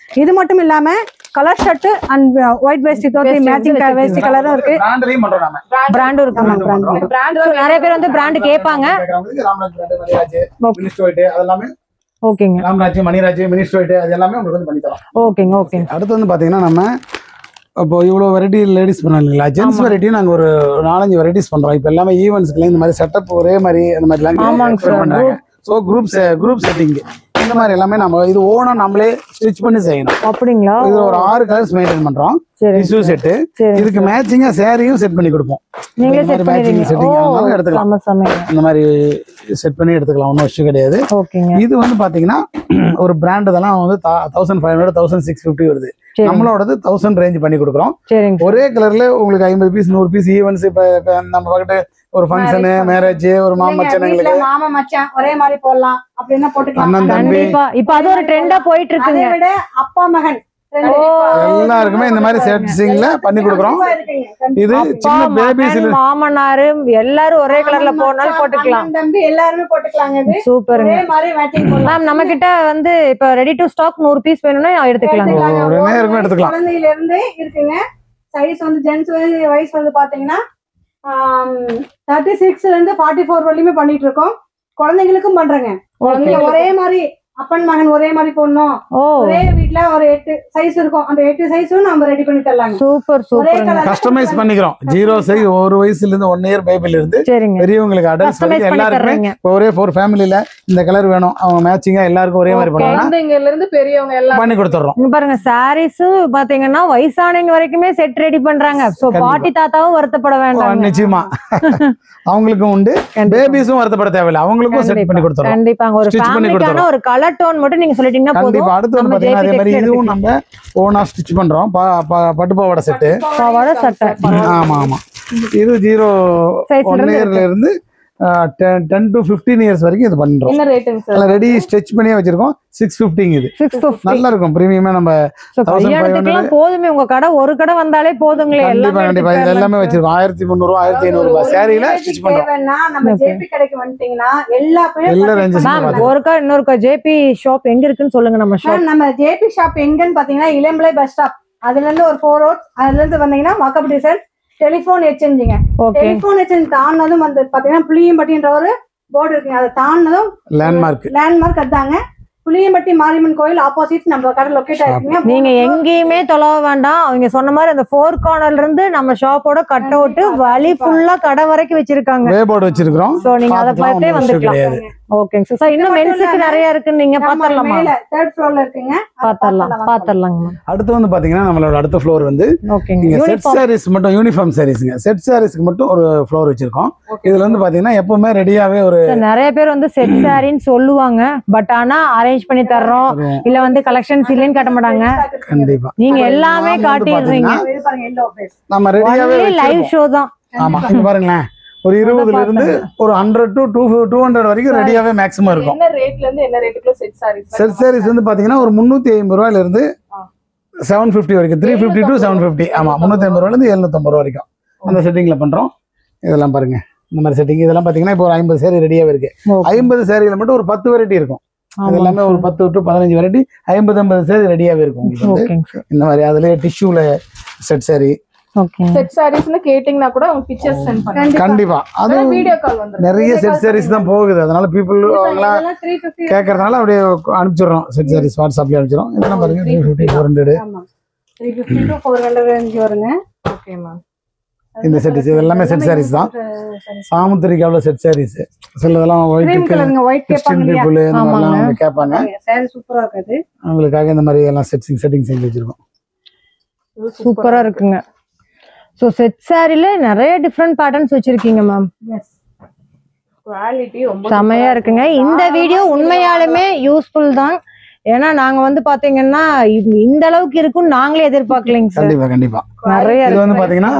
இது மட்டும் இல்லாம colour shirt and white waste dhoti matching waste கலரும் இருக்கு. பிராண்ட்லயும் பண்றோம் நாம. பிராண்டும் இருக்கு. பிராண்ட் நிறைய பேர் வந்து பிராண்ட் கேட்பாங்க. ராம்ராஜ் பிராண்ட், மணிராஜ், மினிஸ்ட்ரோயிட் அதெல்லாம் ஓகேங்க. ராம்ராஜ், மணிராஜ், மினிஸ்ட்ரோயிட் அது எல்லாமே உங்களுக்கு வந்து பண்ணி தரோம். ஓகேங்க ஓகே. அடுத்து வந்து பாத்தீங்கன்னா நம்ம இப்போ இவ்வளோ வெரைட்டி லேடிஸ் பண்ணோம் இல்லைங்களா, ஜென்ஸ் வெரைட்டியும் நாங்கள் ஒரு 4-5 வெரைட்டிஸ் பண்ணுறோம். இப்போ எல்லாமே ஈவெண்ட்ஸ்க்குலாம் இந்த மாதிரி செட்டப் ஒரே மாதிரி அந்த மாதிரிலாம் பண்ணுறாங்க. ஸோ குரூப் செட்டிங் இந்த மாதிரி எல்லாமே நம்ம இது ஓனா நம்மளே ஸ்டிச் பண்ணி செய்யணும். அப்படிங்களா? இது ஒரு 6 கலர்ஸ் மெயின்டைன் பண்றோம். டிஷ்யூ செட்டு, இதுக்கு மேட்சிங்கா சாரியும் செட் பண்ணி கொடுப்போம். நீங்களே செட் மேட்சிங் செட்டிங் ஆனாலும் எடுத்துக்கலாம். இந்த மாதிரி செட் பண்ணி எடுத்துக்கலாம், ஒன்றும் இஷ்யூ கிடையாது. இது வந்து பாத்தீங்கன்னா ஒரு பிராண்ட் இதெல்லாம் வந்து 1500 1650 வருது. நம்மளோடது 1000 ரேஞ்ச் பண்ணி கொடுக்குறோம். ஒரே கலர்ல உங்களுக்கு 50 பீஸ் 100 பீஸ் ஈவென்ட்ஸ் இப்ப நம்ம பக்கத்து ஒரு ஃபங்க்ஷனு, மேரேஜ், ஒரு மாமச்சனங்களுக்கு மாமா மச்சான் ஒரே மாதிரி போடலாம் அப்படினா போட்டுக்கலாம். அண்ணன் தம்பி இப்போ அது ஒரு ட்ரெண்டா போயிட்டு இருக்குங்க. அதை விட அப்பா மகன் எல்லாருக்குமே இந்த மாதிரி செட்ஸிங்ல பண்ணி கொடுக்குறோம். இது சின்ன பேபிஸ், மாமனாரு எல்லாரும் ஒரே கலர்ல போனாலும் போட்டுக்கலாம். தம்பி எல்லாரும் போட்டுக்கலாங்க. இது சூப்பருங்க. ஒரே மாதிரி மேட்சிங் பண்ணலாம். மேம் நம்ம கிட்ட வந்து இப்ப ரெடி டு ஸ்டாக் 100 பீஸ் வேணும்னா எடுத்துக்கலாம். உடனே இருக்கும், எடுத்துக்கலாம். குழந்தையில இருந்து இருக்குங்க. சைஸ் வந்து ஜென்ஸ் வைஸ் வந்து பாத்தீங்கன்னா 36 ல இருந்து 44 வரையுமே பண்ணிட்டு இருக்கோம். குழந்தைகளுக்கும் பண்றேங்க. குழந்தைங்க ஒரே மாதிரி அப்பன் மகன் ஒரே மாதிரி போடணும். ஒரே வீட்ல ஒரு 8 சைஸ் இருக்கும். அந்த 8 சைஸும் நம்ம ரெடி பண்ணி தரலாம். Super super. கஸ்டமைஸ் பண்ணிக்கிறோம். 0 சைஸ் ஒரு வயசுல இருந்து 1 இயர் பேபில இருந்து பெரியவங்களுக்கு அடல்ட்ஸ் வரைக்கும் எல்லாருக்குமே ஒரே 4 ஃபேமிலில இந்த கலர் வேணும், அவங்க மேட்சிங்கா எல்லாருக்கும் ஒரே மாதிரி பண்ணலாம். குழந்தைங்கல இருந்து பெரியவங்க எல்லாம் பண்ணி கொடுத்துறோம். இங்க பாருங்க சாரீஸ் பாத்தீங்கன்னா வயசானவங்க வரைக்குமே செட் ரெடி பண்றாங்க. சோ பாட்டி தாத்தாவும் வருத்தப்பட வேண்டாம். நிச்சயமா அவங்களுக்கும் உண்டு, பேபிஸும் வருத்தப்பட தேவையில்லை, அவங்களுக்கும் செட் பண்ணி கொடுத்துறோம். கண்டிப்பா ஒரு ஃபேமிலிக்கான ஒரு கலர் டோன் மட்டும் நீங்க சொல்லிட்டீங்கன்னா போதும். கண்டிப்பா. அடுத்து வந்து பாத்தீங்கன்னா அதே மாதிரி இதுவும் நம்ம ஓனா ஸ்டிச் பண்றோம். பட்டு பாவாடை செட்டு, பாவாடை சட்டை. ஆமா ஆமா. இது 1 இயர்ல இருந்து 10 to 15 இயர்ஸ் வரைக்கும் இது பண்றோம். என்ன ரேட்டுங்க சார்? ரெடி ஸ்டிச் பண்ணியே வச்சிருக்கோம். 650 இது. 650 நல்லா இருக்கும். பிரீமியமா நம்ம 1500 போதுமே. உங்க கடை ஒரு கடை வந்தாலே போதுங்களே. கண்டிப்பா இது எல்லாமே வச்சிருக்கோம். 1300 1500 ரூபாய் சாரியில ஸ்டிச் பண்றோம். நம்ம ஜேபி கடைக்கு வந்துட்டீங்கன்னா எல்லா ரேஞ்சஸ் ஒருக்கா இன்னொருக்கா ஜேபி ஷாப் எங்க இருக்குன்னு சொல்லுங்க. நம்ம ஷாப் நம்ம ஜேபி ஷாப் எங்கன்னு பாத்தீங்கன்னா இளம்பிள்ளை பஸ் ஸ்டாப், அதுல இருந்து ஒரு 4 ரோட், அதுல இருந்து வந்தீங்கன்னா வாக்கப் டிஸ்டன்ஸ். டெலிபோன் எக்ஸ்சேஞ்சுங்க. டெலிபோன் எக்ஸ்சேஞ்ச் தாண்டதும் வந்து பாத்தீங்கன்னா புளியம்பட்டின்ற ஒரு போர்டு இருக்குங்க. அதை தாண்டதும் லேண்ட்மார்க் அதாங்க. புளியம்பட்டி மாரியம்மன் கோயில் ஆப்போசிட் நம்ம கடை லொகேட் ஆயிருக்குங்க. நீங்க எங்கேயுமே தொலைவ வேண்டாம். அவங்க சொன்ன மாதிரி அந்த 4 கார்னர்ல இருந்து நம்ம ஷாப்போட கட் அவுட் வழி ஃபுல்லா கடை வரைக்கும் வச்சிருக்காங்க. வே போர்டு வச்சிருக்கோம். சோ நீங்க அத பார்த்தே வந்துக்கலாம். ஓகேங்க சார். இன்னும் மென்ஸ்க்கு நிறைய இருக்கு, நீங்க பாத்தறலாமா? மேல 3rd ஃப்ளோர்ல இருக்குங்க. பாத்தறலாங்க. அடுத்து வந்து பாத்தீங்கன்னா நம்மளோட அடுத்த ஃப்ளோர் வந்து ஓகேங்க செட் சாரீஸ் மட்டும், யூனிஃபார்ம் சாரீஸ்ங்க. செட் சாரீஸ்க்கு மட்டும் ஒரு ஃப்ளோர் வச்சிருக்கோம். இதுல வந்து பாத்தீங்கன்னா எப்பவுமே ரெடியாவே ஒரு நிறைய பேர் வந்து செட் சாரின்னு சொல்லுவாங்க. பட் ஆனா அரேஞ்ச் பண்ணி தர்றோம் இல்ல வந்து கலெக்ஷன்ஸ் இல்லன்னு காட்ட மாட்டாங்க. கண்டிப்பா நீங்க எல்லாமே காட்டிடுறீங்க. நம்ம ரெடியாவே லைவ் ஷோ தான். ஆமா இங்க பாருங்களேன். ஒரு 20ல இருந்து ஒரு 100 to 200 வரைக்கும் ரெடியாவே மேக்ஸிமம் இருக்கும். என்ன ரேட்ல இருந்து என்ன ரேட்டுக்குள்ள செட் சாரீஸ்? செட் சாரீஸ் வந்து பாத்தீங்கன்னா ஒரு 350 ரூபாயில இருந்து 750 வரைக்கும், 350 to 750. ஆமா 350 ரூபாயில இருந்து 750 ரூபா வரைக்கும் அந்த செட்டிங்ல பண்றோம். இதெல்லாம் பாருங்க இந்த மாதிரி செட்டிங். இதெல்லாம் பாத்தீங்கன்னா இப்போ ஒரு 50 சாரி ரெடியாவே இருக்கு. 50 சாரியில மட்டும் ஒரு 10 வெரைட்டி இருக்கும். இது எல்லாமே ஒரு 10 to 15 வெரைட்டி 50 சாரி ரெடியாவே இருக்கும் உங்களுக்கு. இந்த மாதிரி அதுல டிஷ்யூல செட் சாரி செட் சாரீஸ்னு கேட்டிங்கனா கூட அவங்க பிக்சர்ஸ் சென்ட் பண்ணுங்க. கண்டிப்பா. அது வீடியோ கால் வந்து நிறைய செட் சாரீஸ் தான் போகுது. அதனால பீப்பிள் அவங்களா கேக்குறதுனால அப்படியே அனுப்பிச்சிடுறோம். செட் சாரீஸ் வாட்ஸ்அப்ல அனுப்பிச்சிடுறோம். இதெல்லாம் பாருங்க 350 400. ஆமா 350 to 400 ரேஞ்ச் வருங்க. ஓகேமா. இந்த செட் எல்லாமே செட் சாரீஸ் தான். சாமுத்திரிக்காவுல செட் சாரீஸ். சிலதெல்லாம் ஒயிட் கலருங்க, ஒயிட் கேட்பாங்க இல்லையா? பீப்பிள் இந்த மாதிரிலாம் கேட்பாங்க. சாரி சூப்பரா இருக்குது. அவங்களுக்காக இந்த மாதிரி எல்லாம் செட்டிங் செஞ்சு வச்சிருக்கோம். சூப்பரா இருக்குங்க. சோ செட் சாரில நிறைய டிஃபரெண்ட் பேட்டர்ன்ஸ் வச்சிருக்கீங்க மேம். குவாலிட்டி ரொம்ப செமையா இருக்குங்க. இந்த வீடியோ உண்மையாலுமே யூஸ்ஃபுல் தான். ஏன்னா நாங்க வந்து பாத்தீங்கன்னா இந்த அளவுக்கு இருக்கும்னு நாங்களே எதிர்பார்க்கலைங்க சார். கண்டிப்பா கண்டிப்பா. நிறைய இது வந்து பாத்தீங்கன்னா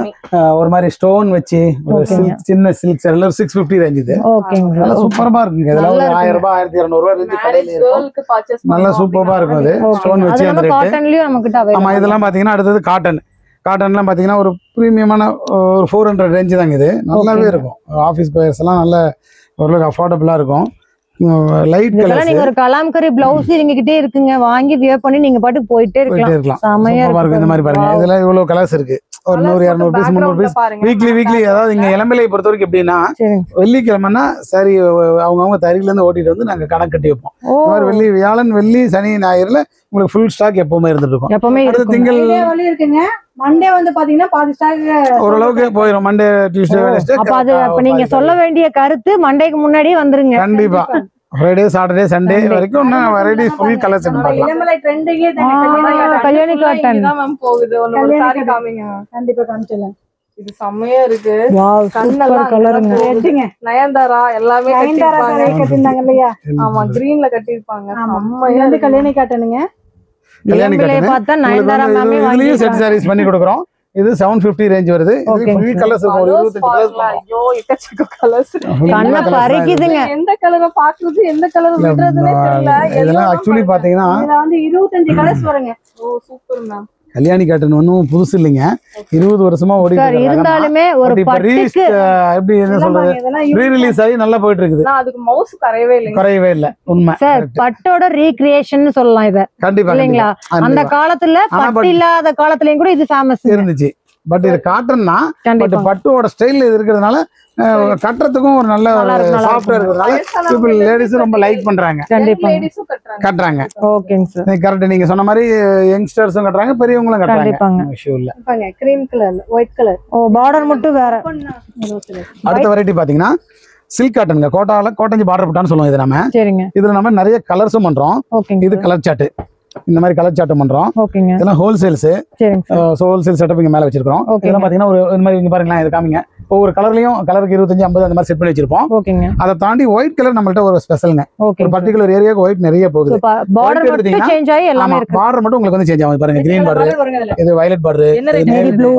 ஒரு மாதிரி ஸ்டோன் வச்சு ஒரு சில்க் சின்ன சில்க் சாரி 650 ரேஞ்ச் இது. ஓகேங்க. நல்லா சூப்பரா இருக்குங்க. இதெல்லாம் ஒரு 1000 ரூபாய் 1200 ரூபாய் ரேஞ்ச் கடையில இருக்கும். நல்லா சூப்பரா இருக்கும் அது. ஸ்டோன் வச்சு அந்த ரேட். காட்டன்லயும் நமக்கிட்ட ஆமா அவைலபிள். இதெல்லாம் பாத்தீங்கன்னா அடுத்தது காட்டன். காட்டன்லாம் பாத்தீங்கன்னா ஒரு பிரீமியமான ஒரு 400 ரேஞ்ச் தாங்க இது. நல்லாவே இருக்கும். ஆபீஸ் பேர்ஸ் எல்லாம் நல்ல ஓரளவுக்கு அஃபோர்டபுளா இருக்கும். Light colour. நீங்க ஒரு கலாம்கரி பிளவுஸ் நீங்ககிட்டே இருக்குங்க. வாங்கி வியர் பண்ணி நீங்க பாட்டுக்கு போயிட்டே இருக்கலாம். செமையா இருக்கும். இந்த மாதிரி பாருங்க. இதுல இவ்வளவு கலர்ஸ் இருக்கு. ஒரு 100 200 பீஸ் 300 பீஸ் வீக்லி அதாவது இங்க இளம்பிள்ளையை பொறுத்த வரைக்கும் எப்படின்னா வெள்ளிக்கிழமைனா சரி அவங்க தறியில இருந்து ஓட்டிட்டு வந்து நாங்க கணக்கு கட்டி வைப்போம். இந்த மாதிரி வியாழன் வெள்ளி சனி ஞாயிறுல உங்களுக்கு ஃபுல் ஸ்டாக் எப்பவுமே இருந்துட்டு இருக்கும். எப்பவுமே அடுத்து திங்கள் இருக்குங்க. மண்டே வந்து பாத்தீங்கன்னா பாதி ஸ்டாக் ஓரளவுக்கு போயிடும். Monday Tuesday Wednesday. அப்ப அது அப்ப நீங்க சொல்ல வேண்டிய கருத்து மண்டேக்கு முன்னாடியே வந்துருங்க. கண்டிப்பா. ஃப்ரைடே சாட்டர்டே சண்டே வரைக்கும் வெரைட்டிஸ் ஃபுல் கலெக்ஷன் பார்க்கலாம். இளமலை ட்ரெண்டிங்கே கல்யாணி காட்டன் தான் மேம் போகுது. ஒரு சாரி காமிங்க. கண்டிப்பா காமிச்சலாம். இது செமையா இருக்கு. வாவ் சூப்பர் கலருங்க. எடுங்க. நயன்தாரா எல்லாமே கட்டிருந்தாங்க இல்லையா? ஆமா கிரீன்ல கட்டிருப்பாங்க. செம்மையா வந்து கல்யாணி காட்டனுங்க. கல்யாணி இளம்பிள்ளையை பார்த்தா நயன்தாரா மேமே இதுலயும் செட் சாரீஸ் பண்ணி கொடுக்குறோம். இது 750 ரேஞ்ச் வருது. இது ஃபுல் கலர்ஸ் இருக்கும். ஒரு 25 கலர்ஸ் இருக்கும். ஐயோ எக்கச்சக்க கலர்ஸ். கண்ண பறிக்குதுங்க. எந்த கலரை பாக்குறது எந்த கலர் விடுறதுனே தெரியல. இதெல்லாம் एक्चुअली பாத்தீங்கன்னா இதுல வந்து 25 கலர்ஸ் வருங்க. ஓ சூப்பர் மேம். கல்யாணி காட்டன் ஒன்னும் புதுசு இல்லைங்க. 20 வருஷமா ஓடிட்டு சார் இருந்தாலுமே ஒரு பட்டுக்கு எப்படி என்ன சொல்றது ரீ ரிலீஸ் ஆகி நல்லா போயிட்டு இருக்குது. நான் அதுக்கு மவுஸ் கரையவே இல்ல. உண்மை சார் பட்டோட ரீக்ரியேஷன் சொல்லலாம் இத. கண்டிப்பா இல்லைங்களா? அந்த காலத்துல பட்டு இல்லாத காலத்துலயும் கூட இது ஃபேமஸ் இருந்துச்சு. பட் இது காட்டன்னா பட் பட்டுவோட ஸ்டைல் இது இருக்கிறதுனால கட்டுறதுக்கும் ஒரு நல்ல சாஃப்டா இருக்கிறதுனால பீப்புள் லேடிஸ் ரொம்ப லைக் பண்றாங்க. கண்டிப்பா கட்டுறாங்க. ஓகேங்க சார். கரெக்ட். நீங்க சொன்ன மாதிரி யங்ஸ்டர்ஸும் கட்டுறாங்க பெரியவங்களும் கட்டுறாங்க. இஷ்யூ இல்ல. Cream colour white colour. Oh border மட்டும் வேற. அடுத்த வெரைட்டி பாத்தீங்கன்னா சில்க் காட்டனுங்க. கோட்டஞ்சி பார்டர் பட்டான்னு சொல்லுவோம் இது நம்ம. சரிங்க. இதுல நம்ம நிறைய கலர்ஸும் பண்றோம். இது கலர் சார்ட். இந்த மாதிரி கலர் சார்ட் பண்றோம். ஓகேங்க. இதெல்லாம் ஹோல்சேல்ஸ். சரிங்க சார். சோ ஹோல்சேல் செட்டப் இங்க மேல வச்சிருக்கோம். இதெல்லாம் பாத்தீங்கன்னா ஒரு இந்த மாதிரி இங்க பாருங்களேன் இது காமிங்க. ஒவ்வொரு கலர்லயும் கலருக்கு 25 50 அந்த மாதிரி செட் பண்ணி வச்சிருப்போம். ஓகேங்க. அதை தாண்டி ஒயிட் கலர் நம்மள்ட்ட ஒரு ஸ்பெஷல்ங்க. ஒரு பர்టిక్యులர் ஏரியாக்கு ஒயிட் நிறைய போகுது. பார்டர் மட்டும் சேஞ்ச் ஆயி எல்லாமே இருக்கு. பார்டர் மட்டும் உங்களுக்கு வந்து சேஞ்ச் ஆகும். பாருங்க கிரீன் பார்டர், இது violet border, navy blue,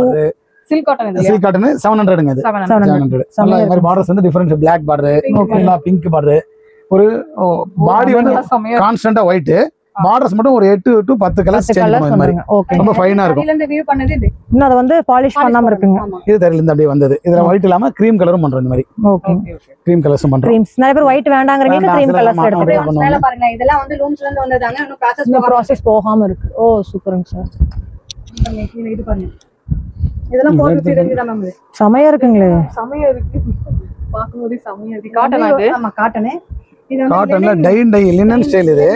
silk cotton. இது சில்க் காட்டன் 700ங்க. இது 700. நல்லா இந்த மாதிரி பார்டர்ஸ் வந்து different Black border, pink border. ஒரு பாடி வந்து கான்ஸ்டன்ட்டா ஒயிட். பார்டர்ஸ் மட்டும் ஒரு 8 to 10 கலர்ஸ் சேஞ்ச் பண்ணுவோம். இந்த மாதிரி ரொம்ப ஃபைனா இருக்கும். இதுல இந்த வியூ பண்ணது இது. இன்னும் அத வந்து பாலிஷ் பண்ணாம இருக்குங்க. இது தெரியல இருந்து அப்படியே வந்தது. இதுல ஒயிட் இல்லாம கிரீம் கலரும் பண்றோம். இந்த மாதிரி ஓகே கிரீம் கலர்ஸும் பண்றோம். கிரீம்ஸ் நிறைய பேர் ஒயிட் வேண்டாங்கறீங்க கிரீம் கலர்ஸ் எடுத்துக்கலாம். மேல பாருங்க இதெல்லாம் வந்து லூம்ஸ்ல இருந்து வந்ததாங்க. இன்னும் ப்ராசஸ் போகாம இருக்கு. ஓ சூப்பர்ங்க சார். இது பாருங்க. இதெல்லாம் 450 ரேஞ்ச் தான் மேம். செமையா இருக்குங்களே. செமையா இருக்கு. பாக்கும்போது செமையா இருக்கு. காட்டன் அது. ஆமா காட்டனே. காட்டன்ல டைன் டை லினன் ஸ்டைல். இது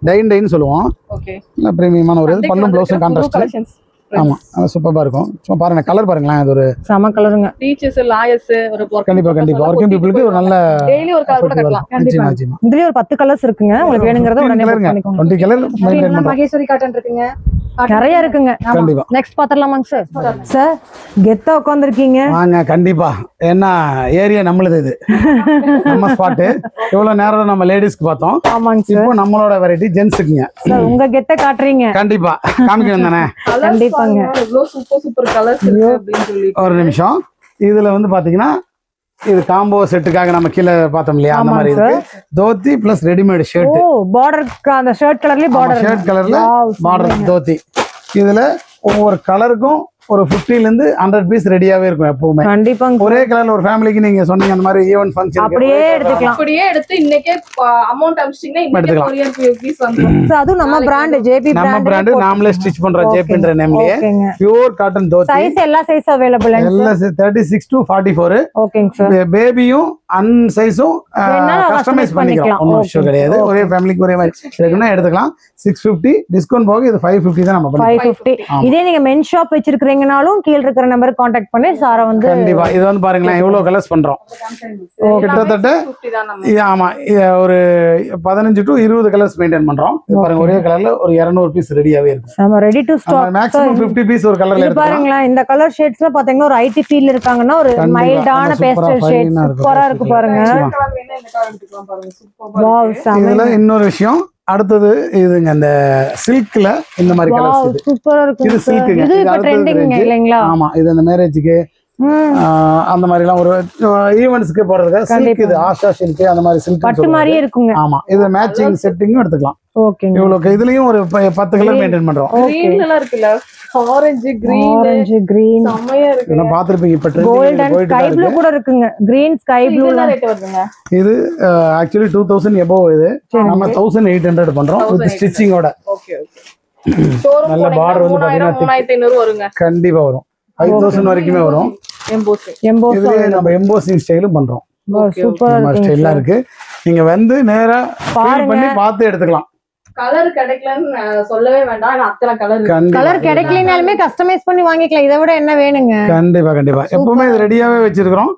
டைன் டைன்னு சொல்லுவோம். ஓகே. நல்ல பிரீமியமான ஒரு இது. பல்லும் ப்ளவுஸும் கான்ட்ராஸ்ட். ஆமா அது சூப்பரா இருக்கும். சும்மா பாருங்க கலர் பாருங்களேன். அது ஒரு செம கலருங்க. டீச்சர்ஸ் லாயர்ஸ் ஒரு கண்டிப்பா ஒர்க்கிங் பீப்புளுக்கு ஒரு நல்ல டெய்லி ஒரு கலர் கூட கட்டலாம். கண்டிப்பா. இதுலயே ஒரு 10 கலர்ஸ் இருக்குங்க. உங்களுக்கு வேணும்ங்கறத உடனே புக் பண்ணிக்கோங்க. 20 கலர் மெயின்டைன் பண்றோம். மகேஸ்வரி காட்டன் இருக்குங்க. நிறைய இருக்குங்க. கண்டிப்பா. Next பாத்துறலாமாங்க sir? சார் கெத்தா உட்கார்ந்திருக்கீங்க. வாங்க கண்டிப்பா. என்ன ஏரியா நம்மளுது இது. நம்ம ஸ்பாட். இவ்வளவு நேரம் நம்ம லேடிஸ்க்கு பார்த்தோம். ஆமாங்க சார். இப்போ நம்மளோட வெரைட்டி ஜென்ஸ்க்குங்க. சார் உங்க கெத்த காட்றீங்க. கண்டிப்பா காமிக்கணும் தானே. கண்டிப்பாங்க. இவ்ளோ சூப்பர் கலர்ஸ் இருக்கு அப்படினு சொல்லி. ஒரு நிமிஷம். இதுல வந்து பாத்தீங்கன்னா இது காம்போ செட்டுக்காக நம்ம கீழ பார்த்தோம் இல்லையா அந்த மாதிரி இருக்கு. Dhoti plus readymade shirt. Oh பார்டருக்கு அந்த ஷர்ட் கலர்லயே பார்டர். ஷர்ட் கலர்ல பார்டர் தோத்தி. இதுல ஒவ்வொரு கலருக்கும் ஒரு 50 ல இருந்து 100 பீஸ் ரெடியாவே இருக்கும் எப்பவுமே. கண்டிப்பாங்க. ஒரே கலர்ல ஒரு ஃபேமிலிக்கு நீங்க சொன்னீங்க அந்த மாதிரி ஈவென்ட் ஃபங்க்ஷன் அப்படியே எடுத்துக்கலாம். அப்படியே எடுத்து இன்னைக்கே அமௌண்ட் அம்ச்சிட்டீங்கன்னா இன்னைக்கே கொரியர் பீஸ் வந்துரும். சோ அது நம்ம பிராண்ட் ஜேபி பிராண்ட். நம்ம பிராண்ட் நாமளே ஸ்டிட்ச் பண்றோம் ஜேபின்ற நேம்லயே. Pure cotton dhoti. சைஸ் எல்லா சைஸ் அவேலபிள். எல்லா 36 to 44. ஓகேங்க சார். பேபியும் சைஸும் கஸ்டமைஸ் பண்ணிக்கலாம். ஒன்றும் இஷ்யூ கிடையாது. ஒரே ஃபேமிலிக்கு ஒரே மாதிரி இருக்குன்னா எடுத்துக்கலாம். 650 டிஸ்கவுண்ட் போக இது 550 தான் நம்ம பண்ணுவோம். 550. இதே நீங்க மென் ஷாப் வச்சிருக்கீங்கனாலும் கீழ இருக்கிற நம்பருக்கு கான்டாக்ட் பண்ணி சாரை வந்து கண்டிப்பா. இது வந்து பாருங்களேன் எவ்வளவு கலர்ஸ் பண்றோம். கிட்டத்தட்ட ஆமா ஒரு 15 to 20 கலர்ஸ் மெயின்டைன் பண்றோம். இது பாருங்க ஒரே கலர்ல ஒரு 200 பீஸ் ரெடியாவே இருக்கு. நம்ம ready to stock. Maximum 50 piece ஒரு கலர்ல எடுத்துக்கலாம். பாருங்களா இந்த கலர் ஷேட்ஸ்ல பாத்தீங்கன்னா ஒரு ஐடி ஃபீல் இருக்காங்கன்னா ஒரு மைல்டான பேஸ்டல் ஷேட்ஸ் சூப்பரா இருக்கு பாருங்க. வாவ் இதுல இன்னொரு விஷயம் அடுத்தது இதுங்க அந்த சில்க்ல இந்த மாதிரி கலர்ஸ் சூப்பரா இருக்கு. இது சில்க்குங்க. இது இப்ப ட்ரெண்டிங் இல்லீங்களா? ஆமா இது அந்த மேரேஜ்க்கு அந்த மாதிரி எல்லாம் ஒரு ஈவென்ட்ஸ்க்கு போறதுக்கு சில்க் இது ஆஷா சில்க் அந்த மாதிரி சில்க் பட்டு மாதிரியே இருக்குங்க. ஆமா இது மேட்சிங் செட்டிங்கும் எடுத்துக்கலாம். ஓகேங்க. இவ்வளவு இதுலயும் ஒரு 10 கலர் மெயின்டைன் பண்றோம். கிரீன் எல்லாம் இருக்குல்ல ஆரஞ்சு கிரீன் செமையா இருக்கு. நான் பாத்துருப்பீங்க இப்ப கோல்ட் அண்ட் ஸ்கை ப்ளூ கூட இருக்குங்க. கிரீன் ஸ்கை ப்ளூ ரேட் வருதுங்க. இது ஆக்சுவலி 2000 above இது நம்ம 1800 பண்றோம் வித் ஸ்டிச்சிங்கோட. Okay okay. ஷோரூம் நல்ல பார்டர் வந்து பாத்தீங்கன்னா 3500 வருங்க. கண்டிப்பா வரும். 5000 வரைக்குமே வரும். எம்போஸ் இதுல நம்ம எம்போசிங் ஸ்டைலும் பண்றோம். சூப்பரா இருக்கு. ஸ்டைலா இருக்கு. நீங்க வந்து நேரா ஃபீல் பண்ணி பார்த்து எடுத்துக்கலாம். கலர் கிடைக்கலன்னு சொல்லவே வேண்டாம். ஆனா அத்தனை கலர் கிடைக்கலனாலுமே கஸ்டமைஸ் பண்ணி வாங்கிக்கலாம். இதை விட என்ன வேணுங்க? கண்டிப்பா கண்டிப்பா. எப்பவுமே இது ரெடியாவே வச்சிருக்கோம்.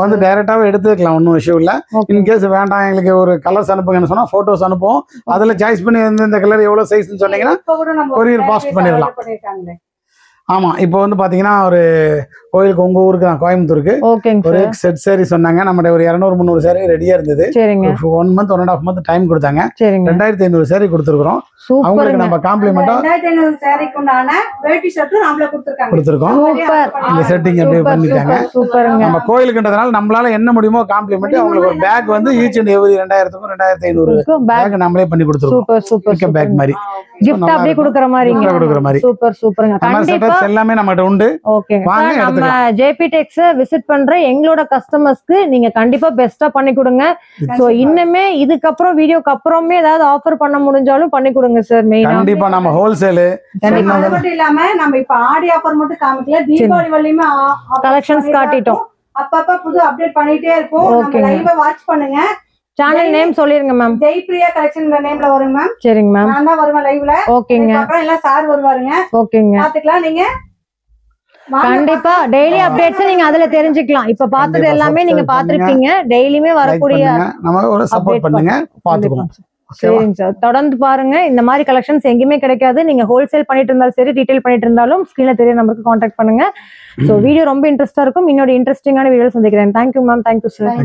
வந்து டைரக்டாவே எடுத்துக்கலாம். ஒன்னும் இஷ்யூ இல்ல. இன்கேஸ் வேண்டாம் எங்களுக்கு ஒரு கலர்ஸ் அனுப்புங்கன்னு சொன்னா போட்டோஸ் அனுப்புவோம். அதுல சாய்ஸ் பண்ணி இந்த கலர் எவ்வளவு சைஸ்ன்னு சொன்னீங்கன்னா கொரியர் பாஸ்ட் பண்ணிடலாம். ஆமா இப்போ வந்து பாத்தீங்கன்னா ஒரு கோயிலுக்கு உங்க ஊருக்கு தான் கோயம்புத்தூருக்கு ஒரு செட் சாரி சொன்னாங்க. நம்மகிட்ட ஒரு 200-300 சாரி ரெடியா இருந்தது. 1 month 1.5 month டைம் கொடுத்தாங்க. 2500 சாரி கொடுத்துருக்கோம். அவங்களுக்கு நம்ம காம்ப்ளிமெண்டா 2500 சாரிக்கு உண்டான வேட்டி ஷர்ட் நாமளே கொடுத்துருக்கோம். இந்த செட்டிங் அப்படியே பண்ணிட்டாங்க. நம்ம கோயிலுக்குன்றதுனால நம்மளால என்ன முடியுமோ காம்ப்ளிமெண்ட் அவங்களுக்கு ஒரு பேக் வந்து ஈச் அண்ட் எவ்ரி 2000க்கும் 2500 பேக் நம்மளே பண்ணி கொடுத்துருக்கோம். பேக் மாதிரி gift அப்படியே கொடுக்கிற மாதிரி. சூப்பர் சூப்பர்ங்க. கண்டிப்பா எல்லாமே நம்மட்ட உண்டு. ஓகே. நம்ம ஜேபி டெக்ஸ் விசிட் பண்ற எங்களோட கஸ்டமர்ஸ்க்கு நீங்க கண்டிப்பா பெஸ்டா பண்ணி கொடுங்க. சோ இன்னுமே இதுக்கு அப்புறம் வீடியோக்கு அப்புறமே ஏதாவது ஆஃபர் பண்ண முடிஞ்சாலும் பண்ணி கொடுங்க சார். மெயினா கண்டிப்பா நம்ம ஹோல்சேல் அது மட்டும் இல்லாம நம்ம இப்ப ஆடி ஆஃபர் மட்டும் காமிக்கல, தீபாவளி வரையுமே கலெக்ஷன்ஸ் காட்டிட்டோம். அப்பப்ப புது அப்டேட் பண்ணிட்டே இருப்போம். நம்ம லைவ் வாட்ச் பண்ணுங்க. சேனல் நேம் சொல்லிருங்க மேம். ஜெய்பிரியா கலெக்ஷன்ங்கற நேம்ல வரும் மேம். சரிங்க மேம். நான் தான் வருவேன் லைவ்ல. ஓகேங்க. அப்புறம் எல்லாம் சார் வருவாருங்க. ஓகேங்க. பாத்துக்கலாம். நீங்க கண்டிப்பா டெய்லி அப்டேட்ஸ் நீங்க அதுல தெரிஞ்சுக்கலாம். இப்ப பார்த்தது எல்லாமே நீங்க பாத்திருப்பீங்க. டெய்லியுமே வரக்கூடிய நம்ம ஒரு சப்போர்ட் பண்ணுங்க, பாத்துக்கலாம். சரிங்க சார். தொடர்ந்து பாருங்க. இந்த மாதிரி கலெக்ஷன்ஸ் எங்கேயுமே கிடைக்காது. நீங்க ஹோல்சேல் பண்ணிட்டு இருந்தாலும் சரி, ரீட்டைல் பண்ணிட்டு இருந்தாலும் ஸ்கிரீன்ல தெரிய நம்பருக்கு கான்டாக்ட் பண்ணுங்க. சோ வீடியோ ரொம்ப இன்ட்ரெஸ்டா இருக்கும். இன்னொரு இன்ட்ரெஸ்டிங்கான வீடியோ சந்திக்கிறேன். Thank you ma'am. Thank you sir.